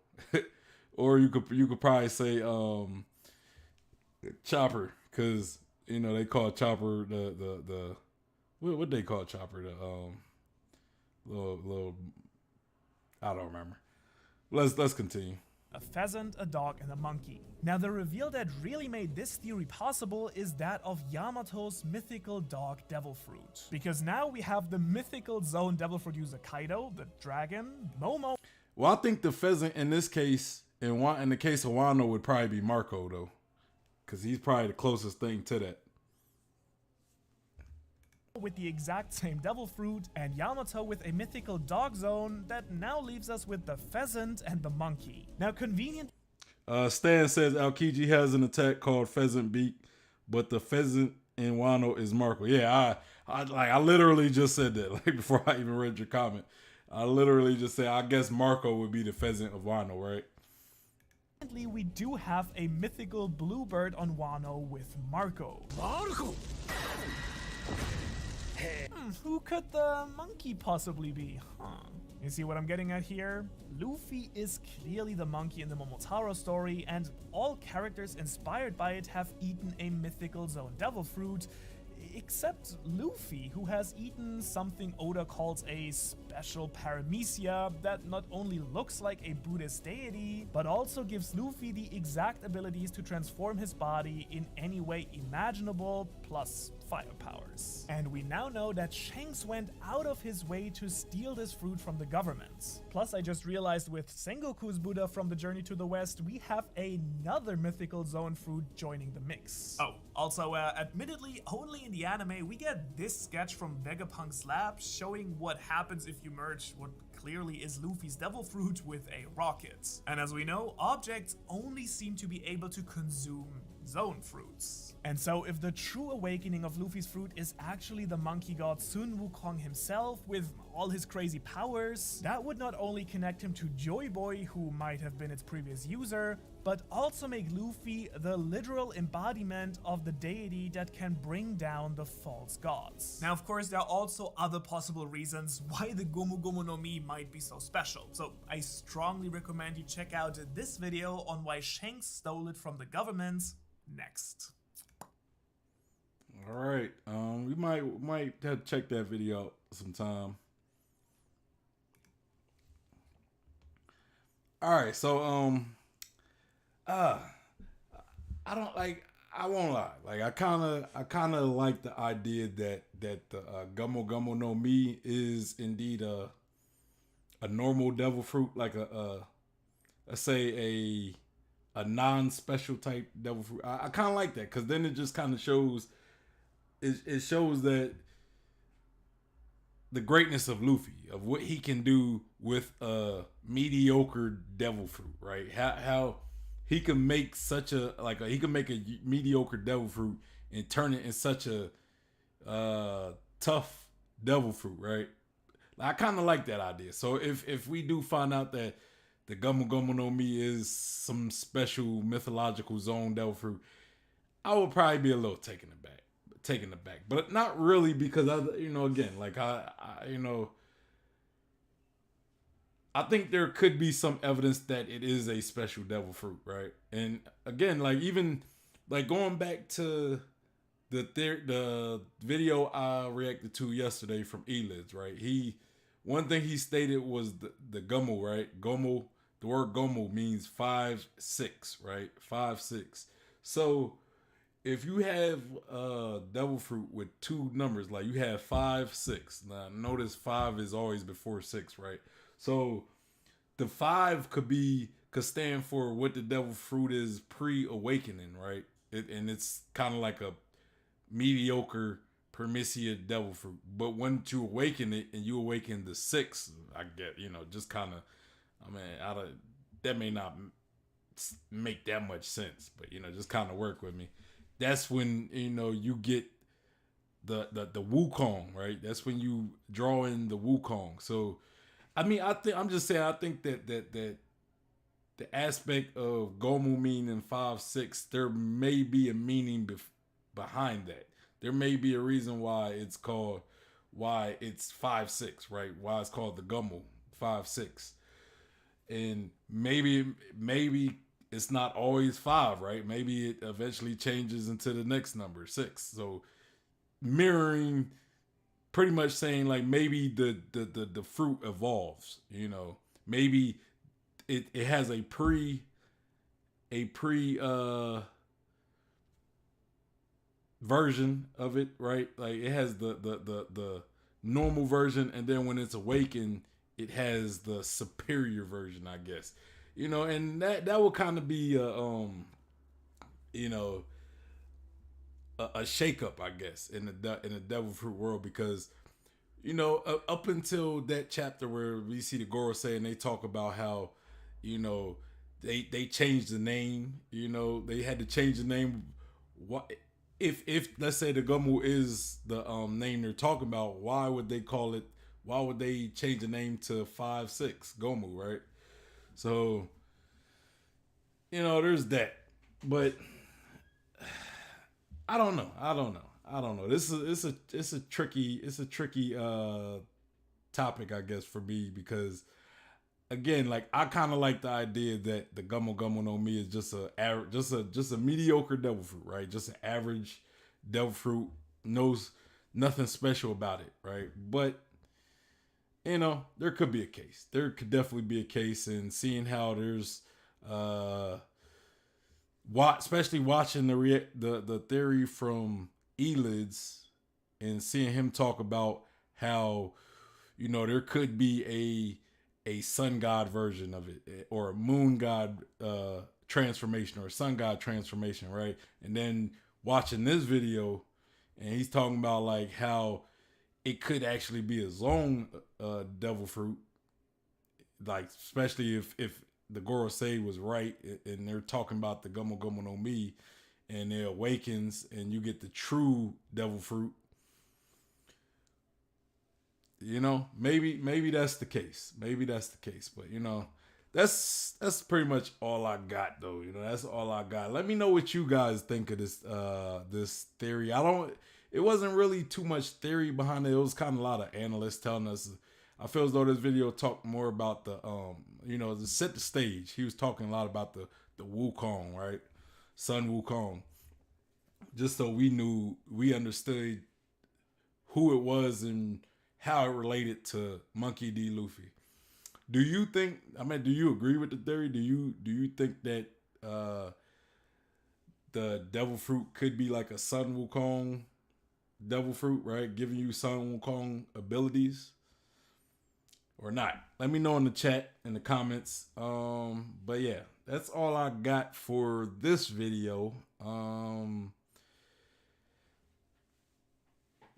or you could probably say Chopper, because they call Chopper the what they call Chopper, the little I don't remember. Let's continue. A pheasant, a dog, and a monkey. Now the reveal that really made this theory possible is that of Yamato's mythical dog Devil Fruit. Because now we have the mythical zone Devil Fruit user Kaido, the dragon, Momo. Well, I think the pheasant in this case, in the case of Wano, would probably be Marco though, because he's probably the closest thing to that. With the exact same Devil Fruit, and Yamato with a mythical dog zone that now leaves us with the pheasant and the monkey. Now convenient. Stan says Aokiji has an attack called Pheasant Beak, but the pheasant in Wano is Marco. Yeah, I literally just said that like before I even read your comment. I literally just said I guess Marco would be the pheasant of Wano, right? We do have a mythical bluebird on Wano with Marco. Marco! Who could the monkey possibly be? You see what I'm getting at here? Luffy is clearly the monkey in the Momotaro story, and all characters inspired by it have eaten a mythical zone Devil Fruit, except Luffy, who has eaten something Oda calls a special paramecia that not only looks like a Buddhist deity, but also gives Luffy the exact abilities to transform his body in any way imaginable, plus fire powers. And we now know that Shanks went out of his way to steal this fruit from the government. Plus, I just realized with Sengoku's Buddha from the Journey to the West, we have another mythical zone fruit joining the mix. Oh, also, admittedly, only in the anime, we get this sketch from Vegapunk's lab showing what happens if you merge what clearly is Luffy's Devil Fruit with a rocket. And as we know, objects only seem to be able to consume zone fruits. And so if the true awakening of Luffy's fruit is actually the monkey god Sun Wukong himself with all his crazy powers, that would not only connect him to Joy Boy, who might have been its previous user, but also make Luffy the literal embodiment of the deity that can bring down the false gods. Now, of course, there are also other possible reasons why the Gomu Gomu no Mi might be so special, so I strongly recommend you check out this video on why Shanks stole it from the government next. All right, we might have to check that video out sometime. All right, so I won't lie, like I kind of like the idea that the Gummo Gummo no Mi is indeed a normal devil fruit, like let's say a non-special type devil fruit. I kind of like that, because then it just kind of shows. It shows that the greatness of Luffy, of what he can do with a mediocre devil fruit, right? How he can make such a mediocre devil fruit and turn it in such a tough devil fruit, right? I kind of like that idea. So if we do find out that the Gummo Gummo no Mi is some special mythological zone devil fruit, I would probably be a little taken aback, but not really, because I think there could be some evidence that it is a special devil fruit, right? And again, like even like going back to the video I reacted to yesterday from Elids, right? One thing he stated was the Gummo, right? Gummo, the word Gummo means 5, 6, right? 5, 6. So if you have devil fruit with two numbers, like you have 5, 6. Now notice 5 is always before 6, right? So the 5 could stand for what the devil fruit is pre-awakening, right? And it's kind of like a mediocre Primicia devil fruit. But when you awaken it and you awaken the 6, I get, just kind of, I mean, that may not make that much sense, but just kind of work with me. That's when you get the Wukong, right? That's when you draw in the Wukong. So I mean, I think that the aspect of Gomu meaning 5-6, there may be a meaning behind that. There may be a reason why it's 5-6, right? Why it's called the Gomu 5-6. And maybe it's not always 5, right? Maybe it eventually changes into the next number, 6. So mirroring, pretty much saying like maybe the fruit evolves, maybe it has a pre version of it, right? Like it has the normal version, and then when it's awakened, it has the superior version, I guess. And that will kind of be a shakeup, I guess, in the devil fruit world, because up until that chapter where we see the Gorosei and they talk about how they changed the name, they had to change the name. What if let's say the Gomu is the name they're talking about, why would they change the name to 5-6 Gomu, right? So there's that. But I don't know. This is it's a tricky topic, I guess, for me, because again, like I kind of like the idea that the Gummo Gummo no Mi is just a mediocre devil fruit, right? Just an average devil fruit, knows nothing special about it, right? But there could be a case. There could definitely be a case, and seeing how there's especially watching the theory from Elids and seeing him talk about how there could be a sun god version of it, or a moon god transformation, or a sun god transformation, right? And then watching this video, and he's talking about like how it could actually be his own devil fruit, like especially if the Gorosei was right, and they're talking about the Gummo Gummo no Mi, and it awakens, and you get the true devil fruit. Maybe that's the case. But that's pretty much all I got, though. That's all I got. Let me know what you guys think of this theory. It wasn't really too much theory behind it. It was kind of a lot of analysts telling us. I feel as though this video talked more about the to set the stage. He was talking a lot about the Wukong, right? Sun Wukong. Just so we understood who it was and how it related to Monkey D. Luffy. Do you agree with the theory? Do you think that the devil fruit could be like a Sun Wukong devil fruit, right? Giving you Sun Wukong abilities? Or not? Let me know in the chat, in the comments. But yeah, that's all I got for this video.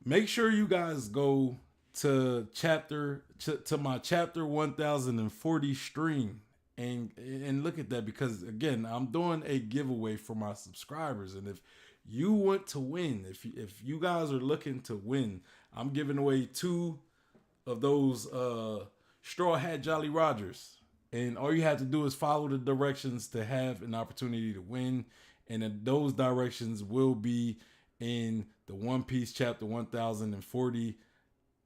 Make sure you guys go to my chapter 1040 stream and look at that, because again, I'm doing a giveaway for my subscribers, and if you want to win, if you guys are looking to win, I'm giving away 2 of those Straw Hat Jolly Rogers, and all you have to do is follow the directions to have an opportunity to win, and those directions will be in the One Piece chapter 1040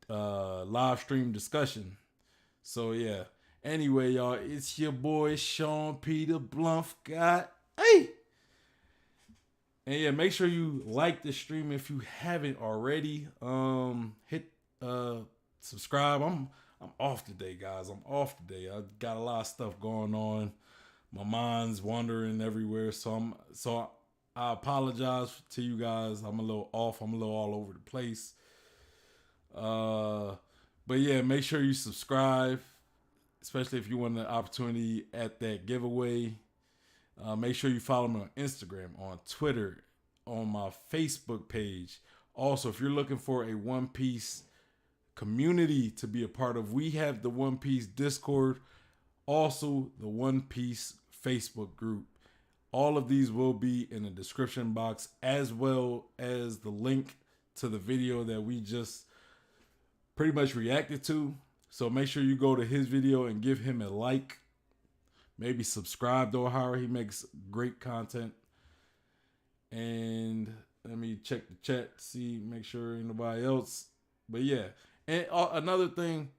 live stream discussion. So yeah, anyway, y'all, it's your boy Sean Peter Blumfcott. Hey, and yeah, make sure you like the stream if you haven't already. Hit subscribe. I'm off today, guys. I'm off today. I got a lot of stuff going on. My mind's wandering everywhere, so I apologize to you guys. I'm a little off. I'm a little all over the place. But yeah, make sure you subscribe. especially if you want the opportunity at that giveaway. Make sure you follow me on Instagram, on Twitter, on my Facebook page. Also, if you're looking for a One Piece community to be a part of, we have the One Piece Discord, also the One Piece Facebook group. All of these will be in the description box, as well as the link to the video that we just pretty much reacted to. So make sure you go to his video and give him a like. Maybe subscribe to Ohara. He makes great content. And let me check the chat, see, make sure ain't nobody else. But yeah. And another thing,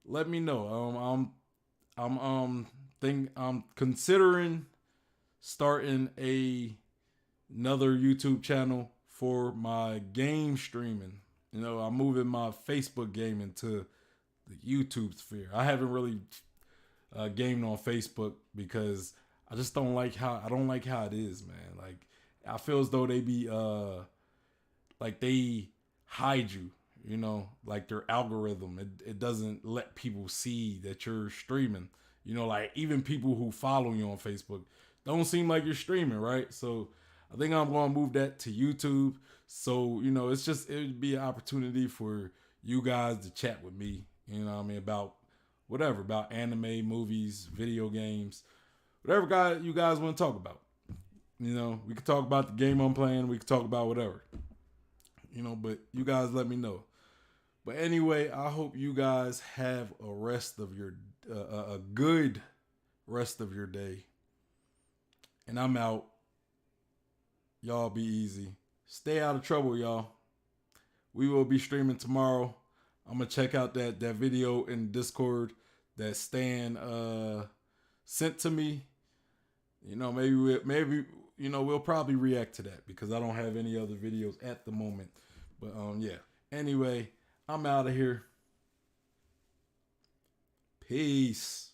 let me know. I'm considering starting another YouTube channel for my game streaming. You know, I'm moving my Facebook gaming to the YouTube sphere. I haven't really gamed on Facebook because I just don't like how it is, man. Like, I feel as though they be like they hide you, you know, like their algorithm. It doesn't let people see that you're streaming. You know, like even people who follow you on Facebook don't seem like you're streaming, right? So I think I'm going to move that to YouTube. So, you know, it would be an opportunity for you guys to chat with me, you know what I mean, about whatever, about anime, movies, video games, whatever you guys want to talk about. You know, we could talk about the game I'm playing. We could talk about whatever, you know, but you guys let me know. But anyway, I hope you guys have a good rest of your day. And I'm out. Y'all be easy. Stay out of trouble, y'all. We will be streaming tomorrow. I'm going to check out that video in Discord that Stan sent to me. You know, maybe we'll probably react to that because I don't have any other videos at the moment. But yeah. Anyway, I'm out of here. Peace.